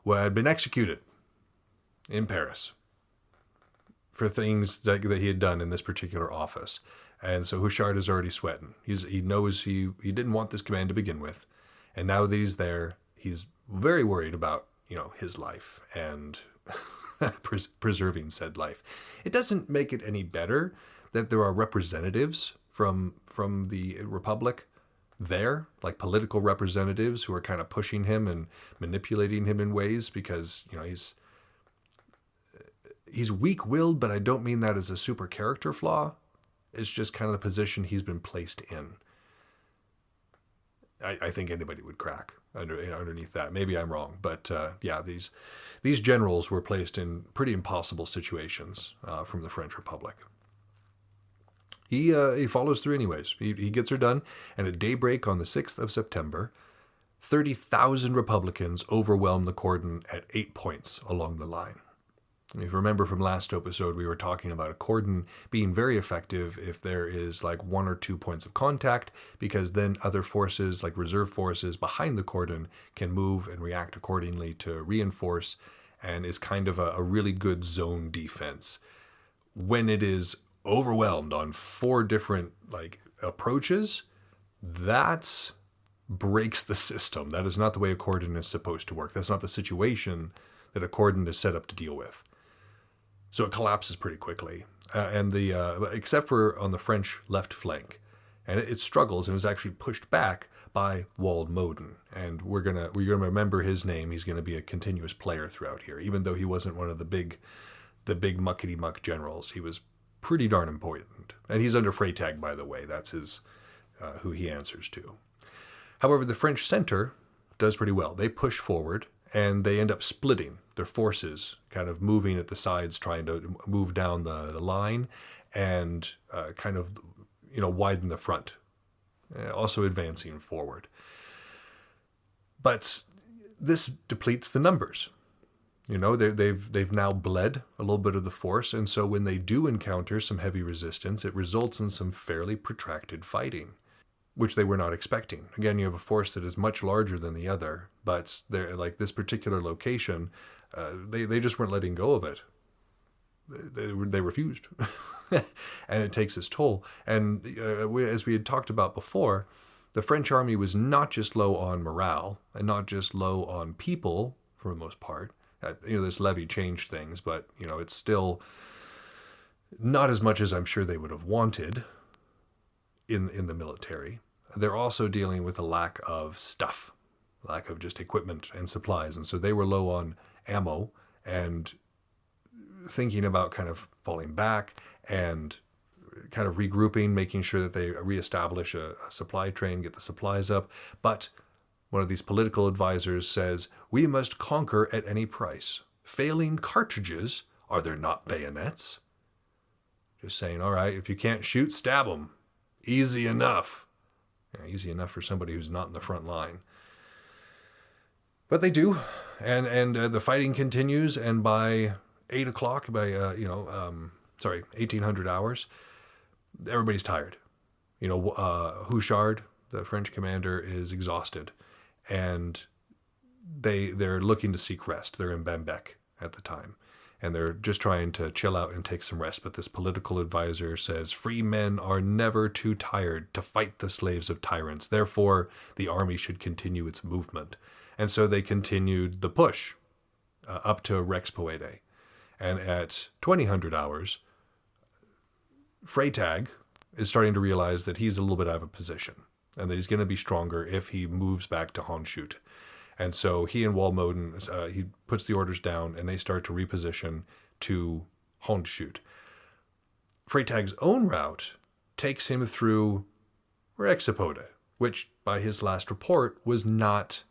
had been executed in Paris for things that he had done in this particular office. And so Houchard is already sweating. He knows he didn't want this command to begin with. And now that he's there, he's very worried about, his life and preserving said life. It doesn't make it any better that there are representatives from the Republic there, like political representatives who are kind of pushing him and manipulating him in ways, because, he's weak-willed, but I don't mean that as a super character flaw. It's just kind of the position he's been placed in. I think anybody would crack underneath that. Maybe I'm wrong, but yeah, these generals were placed in pretty impossible situations from the French Republic. He follows through anyways. He gets her done, and at daybreak on the 6th of September, 30,000 Republicans overwhelm the cordon at 8 points along the line. If you remember from last episode, we were talking about a cordon being very effective if there is like 1 or 2 points of contact, because then other forces, like reserve forces behind the cordon, can move and react accordingly to reinforce, and is kind of a really good zone defense. When it is overwhelmed on 4 different like approaches, that breaks the system. That is not the way a cordon is supposed to work. That's not the situation that a cordon is set up to deal with. So it collapses pretty quickly, and except for on the French left flank, and it struggles and is actually pushed back by Walmoden. And we're gonna remember his name. He's gonna be a continuous player throughout here, even though he wasn't one of the big muckety muck generals. He was pretty darn important, and he's under Freytag, by the way. That's his who he answers to. However, the French center does pretty well. They push forward, and they end up splitting their forces, kind of moving at the sides, trying to move down the line, and kind of, widen the front, also advancing forward. But this depletes the numbers. They've now bled a little bit of the force, and so when they do encounter some heavy resistance, it results in some fairly protracted fighting, which they were not expecting. Again, you have a force that is much larger than the other, but they're like this particular location, they just weren't letting go of it. They refused, and it takes its toll. And as we had talked about before, the French army was not just low on morale and not just low on people for the most part. This levy changed things, but it's still not as much as I'm sure they would have wanted in the military. They're also dealing with a lack of stuff, lack of just equipment and supplies, and so they were low on ammo and thinking about kind of falling back and kind of regrouping, making sure that they reestablish a supply train, get the supplies up. But one of these political advisors says, "We must conquer at any price. Failing cartridges, are there not bayonets?" Just saying, all right, if you can't shoot, stab them. Easy enough. Yeah, easy enough for somebody who's not in the front line. But they do, and the fighting continues, and by 8 o'clock, by 1800 hours, everybody's tired. Houchard, the French commander, is exhausted, and they're looking to seek rest. They're in Bamberg at the time, and they're just trying to chill out and take some rest. But this political advisor says, "Free men are never too tired to fight the slaves of tyrants. Therefore, the army should continue its movement." And so they continued the push up to Rexpoede. And at 2000 hours, Freytag is starting to realize that he's a little bit out of position and that he's going to be stronger if he moves back to Honshoot. And so he and Walmoden, he puts the orders down, and they start to reposition to Honshoot. Freytag's own route takes him through Rexpoede, which, by his last report, was not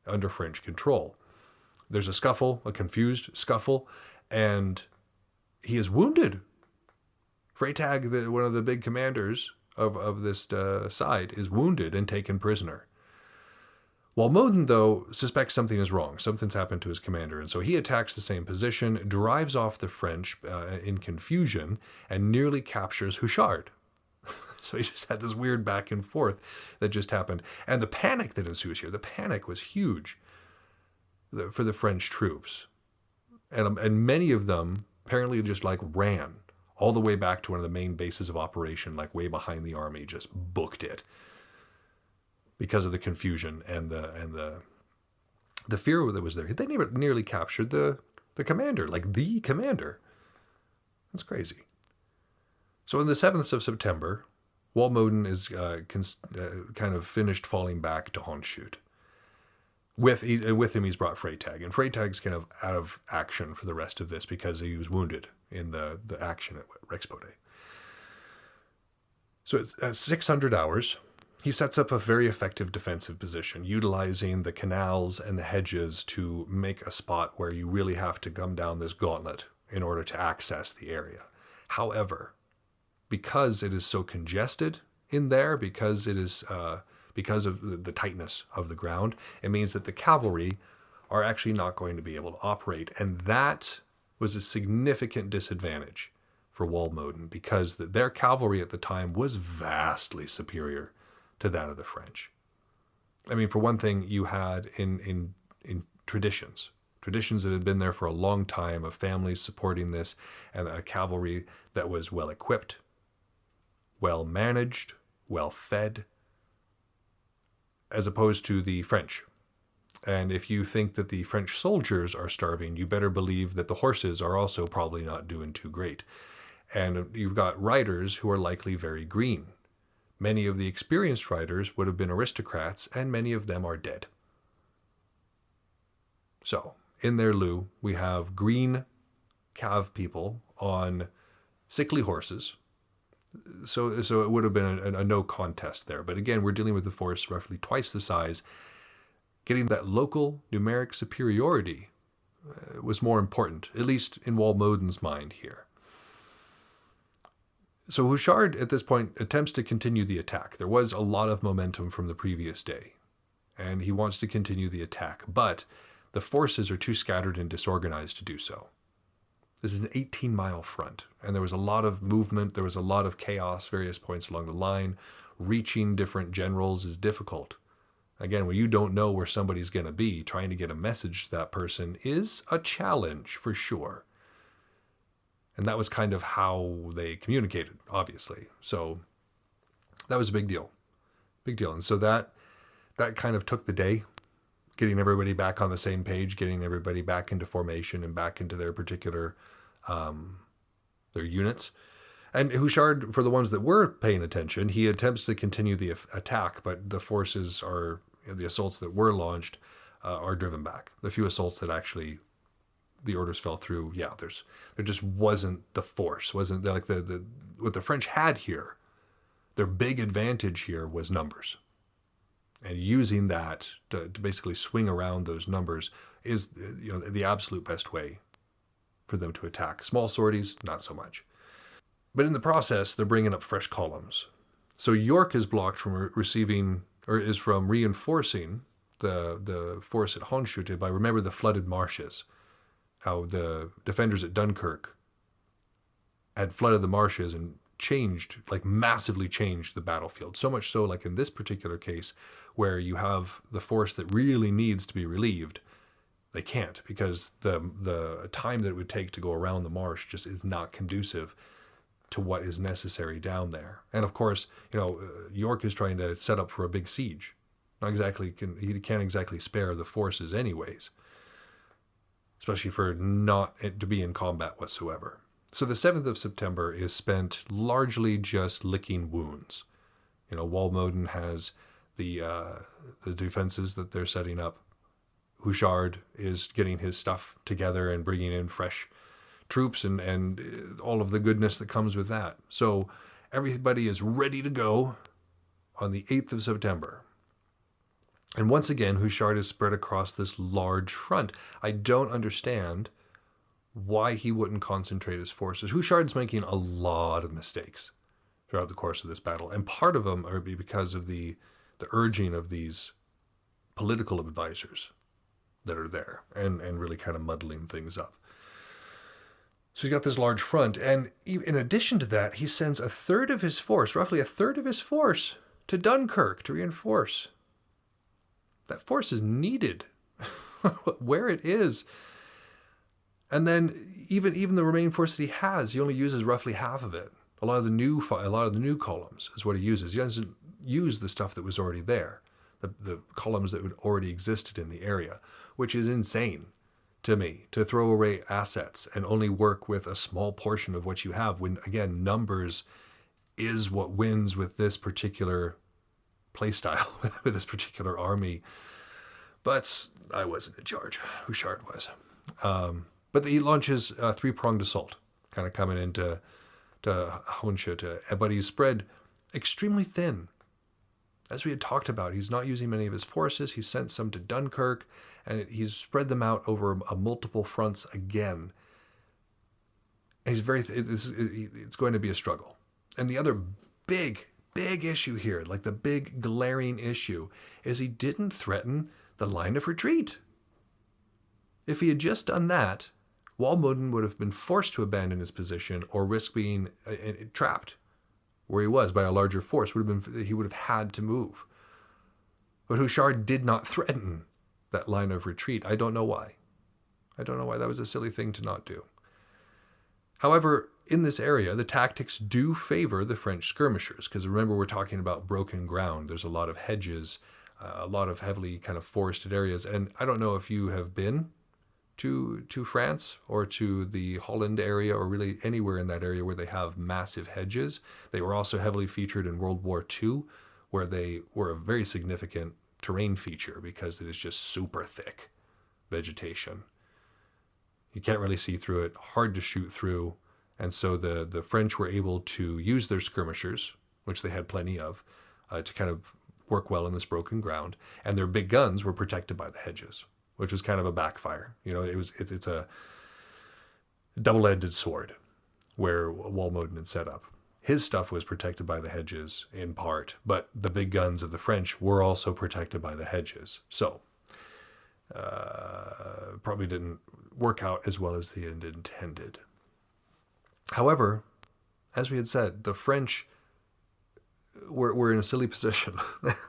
under French control. There's a scuffle, a confused scuffle, and he is wounded. Freytag, one of the big commanders of this side, is wounded and taken prisoner. Walmoden, though, suspects something is wrong. Something's happened to his commander, and so he attacks the same position, drives off the French in confusion, and nearly captures Houchard. So he just had this weird back and forth that just happened. And the panic that ensues here, the panic was huge for the French troops. And many of them apparently just ran all the way back to one of the main bases of operation, way behind the army, just booked it because of the confusion and the fear that was there. They nearly captured the commander, the commander. That's crazy. So on the 7th of September, Walmoden is kind of finished falling back to Honshoot. With him, he's brought Freytag, and Freytag's kind of out of action for the rest of this because he was wounded in the action at Rexpoede. So it's at 600 hours, he sets up a very effective defensive position, utilizing the canals and the hedges to make a spot where you really have to come down this gauntlet in order to access the area. However, because it is so congested in there, because it is because of the tightness of the ground, it means that the cavalry are actually not going to be able to operate, and that was a significant disadvantage for Walmoden, because their cavalry at the time was vastly superior to that of the French. I mean, for one thing, you had in traditions that had been there for a long time, of families supporting this, and a cavalry that was well equipped, well managed, well fed, as opposed to the French. And if you think that the French soldiers are starving, you better believe that the horses are also probably not doing too great. And you've got riders who are likely very green. Many of the experienced riders would have been aristocrats, and many of them are dead. So, in their lieu, we have green cav people on sickly horses. So it would have been a no contest there. But again, we're dealing with a force roughly twice the size. Getting that local numeric superiority was more important, at least in Walmoden's mind here. So Houchard, at this point, attempts to continue the attack. There was a lot of momentum from the previous day, and he wants to continue the attack, but the forces are too scattered and disorganized to do so. This is an 18-mile front, and there was a lot of movement, there was a lot of chaos, various points along the line. Reaching different generals is difficult. Again, when you don't know where somebody's going to be, trying to get a message to that person is a challenge for sure. And that was kind of how they communicated, obviously. So that was a big deal. Big deal. And so that kind of took the day, getting everybody back on the same page, getting everybody back into formation and back into their particular, their units. And Houchard, for the ones that were paying attention, he attempts to continue the attack, but the forces are, the assaults that were launched are driven back. The few assaults that actually the orders fell through, there just wasn't the force, wasn't like the what the French had here. Their big advantage here was numbers, and using that to basically swing around those numbers is the absolute best way for them to attack. Small sorties, not so much. But in the process, they're bringing up fresh columns. So York is blocked from receiving, or is from reinforcing the force at Honschute by, remember, the flooded marshes. How the defenders at Dunkirk had flooded the marshes and massively changed the battlefield. So much so, like in this particular case, where you have the force that really needs to be relieved, they can't, because the time that it would take to go around the marsh just is not conducive to what is necessary down there. And of course, York is trying to set up for a big siege. He can't exactly spare the forces anyways, especially for not to be in combat whatsoever. So the 7th of September is spent largely just licking wounds. Walmoden has the defenses that they're setting up. Houchard is getting his stuff together and bringing in fresh troops and all of the goodness that comes with that. So everybody is ready to go on the 8th of September. And once again, Houchard is spread across this large front. I don't understand why he wouldn't concentrate his forces. Houchard's making a lot of mistakes throughout the course of this battle, and part of them are because of the urging of these political advisors that are there and really kind of muddling things up. So he's got this large front, and in addition to that, he sends roughly a third of his force, to Dunkirk to reinforce. That force is needed where it is. And then even the remaining force that he has, he only uses roughly half of it. A lot of the new columns is what he uses. He doesn't use the stuff that was already there, the columns that would already existed in the area, which is insane to me, to throw away assets and only work with a small portion of what you have, when again, numbers is what wins with this particular playstyle, with this particular army. But I wasn't in charge. Houchard was. But he launches a three-pronged assault, kind of coming into Honschute, but he's spread extremely thin. As we had talked about, he's not using many of his forces. He sent some to Dunkirk, and he's spread them out over multiple fronts again. And it's going to be a struggle. And the other big issue here, like the big glaring issue, is he didn't threaten the line of retreat. If he had just done that, Walmoden would have been forced to abandon his position or risk being trapped where he was by a larger force. He would have had to move. But Houchard did not threaten that line of retreat. I don't know why. That was a silly thing to not do. However, in this area, the tactics do favor the French skirmishers, because remember, we're talking about broken ground. There's a lot of hedges, a lot of heavily kind of forested areas. And I don't know if you have been to France or to the Holland area, or really anywhere in that area where they have massive hedges. They were also heavily featured in World War II, where they were a very significant terrain feature because it is just super thick vegetation. You can't really see through it, hard to shoot through. And so the French were able to use their skirmishers, which they had plenty of, to kind of work well in this broken ground. And their big guns were protected by the hedges, which was kind of a backfire. You know, it's a double-edged sword where Walmoden had set up. His stuff was protected by the hedges in part, but the big guns of the French were also protected by the hedges. So probably didn't work out as well as he had intended. However, as we had said, the French were in a silly position.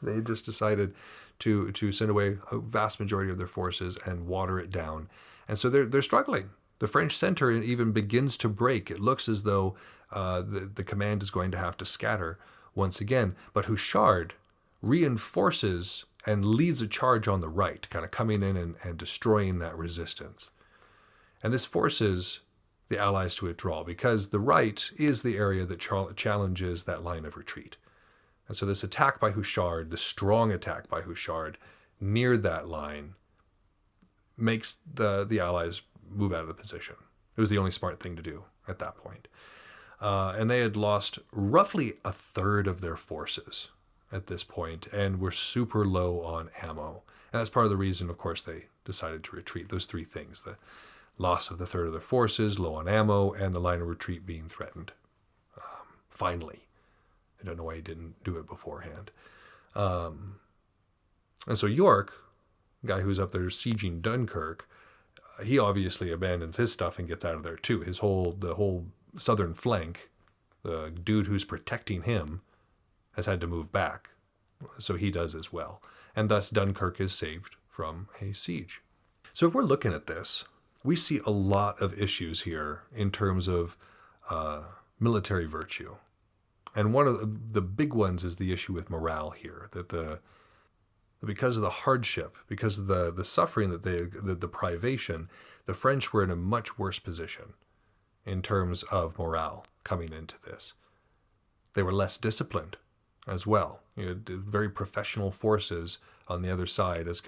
They just decided to send away a vast majority of their forces and water it down. And so they're struggling. The French center even begins to break. It looks as though the command is going to have to scatter once again. But Houchard reinforces and leads a charge on the right, kind of coming in and destroying that resistance. And this forces the Allies to withdraw, because the right is the area that challenges that line of retreat. And so this attack by Houchard, the strong attack by Houchard near that line, makes the Allies move out of the position. It was the only smart thing to do at that point. And they had lost roughly a third of their forces at this point and were super low on ammo. And that's part of the reason, of course, they decided to retreat. Those three things: the loss of the third of their forces, low on ammo, and the line of retreat being threatened. Finally. I don't know why he didn't do it beforehand. And so York, guy who's up there sieging Dunkirk, he obviously abandons his stuff and gets out of there too. The whole southern flank, the dude who's protecting him, has had to move back. So he does as well. And thus Dunkirk is saved from a siege. So if we're looking at this, we see a lot of issues here in terms of military virtue. And one of the big ones is the issue with morale here, that because of the hardship, because of the suffering that the privation, the French were in a much worse position in terms of morale coming into this. They were less disciplined as well. You had very professional forces on the other side as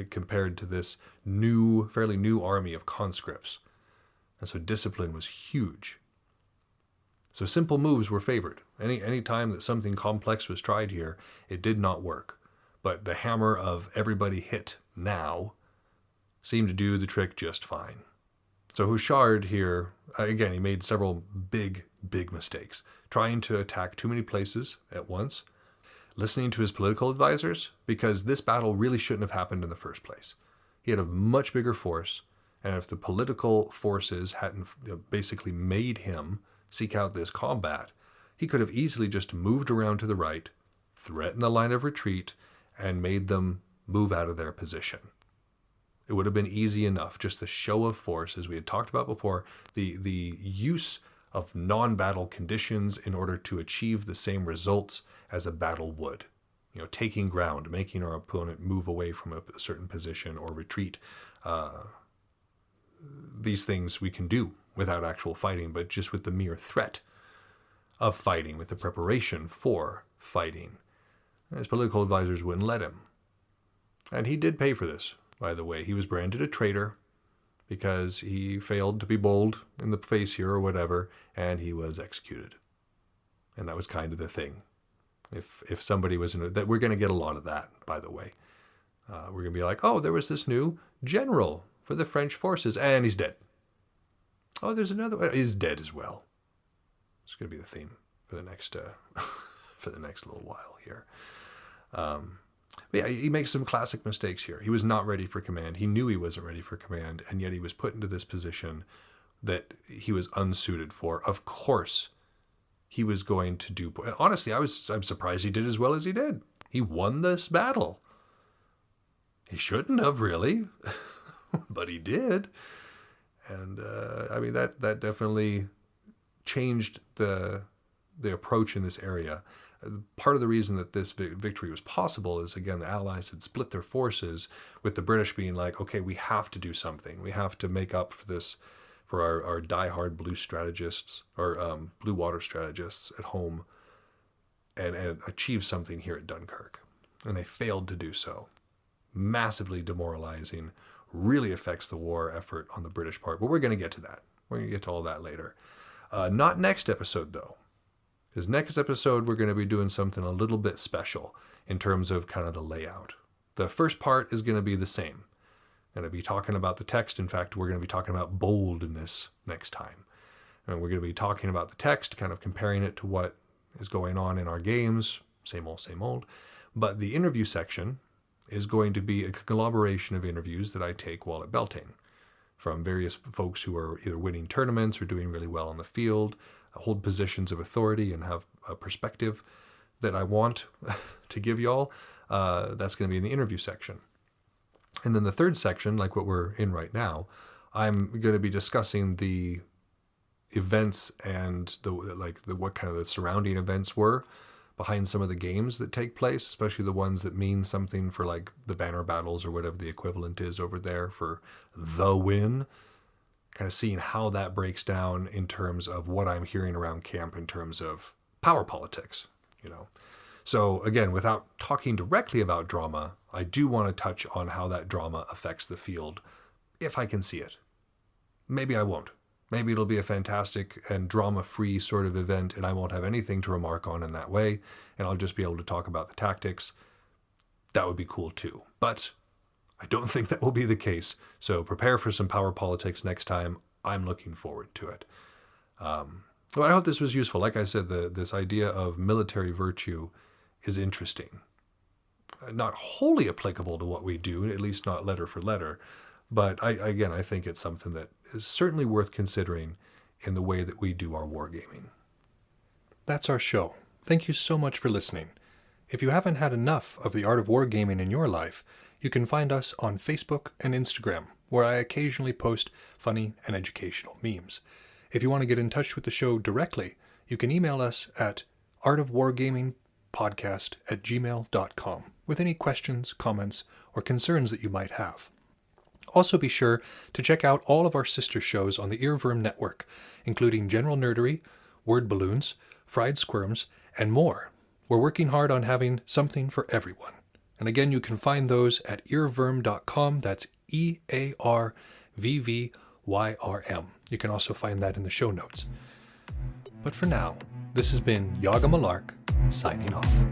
compared to this fairly new army of conscripts. And so discipline was huge. So simple moves were favored. Any time that something complex was tried here, it did not work. But the hammer of everybody hit now seemed to do the trick just fine. So Houchard here, again, he made several big mistakes. Trying to attack too many places at once. Listening to his political advisors, because this battle really shouldn't have happened in the first place. He had a much bigger force, and if the political forces hadn't basically made him seek out this combat, he could have easily just moved around to the right, threatened the line of retreat, and made them move out of their position. It would have been easy enough. Just the show of force, as we had talked about before, the use of non-battle conditions in order to achieve the same results as a battle would. You know, taking ground, making our opponent move away from a certain position or retreat. These things we can do without actual fighting, but just with the mere threat of fighting, with the preparation for fighting. His political advisors wouldn't let him. And he did pay for this, by the way. He was branded a traitor because he failed to be bold in the face here or whatever, and he was executed. And that was kind of the thing. If somebody was that, we're going to get a lot of that, by the way. We're going to be like, oh, there was this new general for the French forces, and he's dead. Oh, there's another one. He's dead as well. It's going to be the theme for the next for the next little while here. But yeah, he makes some classic mistakes here. He was not ready for command. He knew he wasn't ready for command, and yet he was put into this position that he was unsuited for. Of course, he was going to do. Honestly, I'm surprised he did as well as he did. He won this battle. He shouldn't have, really, but he did. And I mean, that definitely changed the approach in this area. Part of the reason that this victory was possible is, again, the Allies had split their forces, with the British being like, okay, we have to do something. We have to make up for this, for our diehard blue strategists, or blue water strategists at home, and achieve something here at Dunkirk. And they failed to do so. Massively demoralizing, really affects the war effort on the British part. But we're going to get to that. We're going to get to all that later. Not next episode, though. Because next episode, we're going to be doing something a little bit special in terms of kind of the layout. The first part is going to be the same. Going to be talking about the text. In fact, we're going to be talking about boldness next time. And we're going to be talking about the text, kind of comparing it to what is going on in our games. Same old, same old. But the interview section is going to be a collaboration of interviews that I take while at Beltane, from various folks who are either winning tournaments or doing really well on the field, hold positions of authority and have a perspective that I want to give y'all. That's going to be in the interview section. And then the third section, like what we're in right now, I'm going to be discussing the events and what kind of the surrounding events were behind some of the games that take place, especially the ones that mean something for like the banner battles or whatever the equivalent is over there for the win. Kind of seeing how that breaks down in terms of what I'm hearing around camp in terms of power politics, you know. So again, without talking directly about drama, I do want to touch on how that drama affects the field, if I can see it. Maybe I won't. Maybe it'll be a fantastic and drama-free sort of event, and I won't have anything to remark on in that way, and I'll just be able to talk about the tactics. That would be cool too. But I don't think that will be the case. So prepare for some power politics next time. I'm looking forward to it. Well, I hope this was useful. Like I said, this idea of military virtue is interesting. Not wholly applicable to what we do, at least not letter for letter. But I think it's something that is certainly worth considering in the way that we do our wargaming. That's our show. Thank you so much for listening. If you haven't had enough of the art of wargaming in your life, you can find us on Facebook and Instagram, where I occasionally post funny and educational memes. If you want to get in touch with the show directly, you can email us at artofwargamingpodcast@gmail.com with any questions, comments, or concerns that you might have. Also be sure to check out all of our sister shows on the Earworm Network, including General Nerdery, Word Balloons, Fried Squirms, and more. We're working hard on having something for everyone. And again, you can find those at earworm.com. That's EARVVYRM. You can also find that in the show notes. But for now, this has been Yaga Malark, signing off.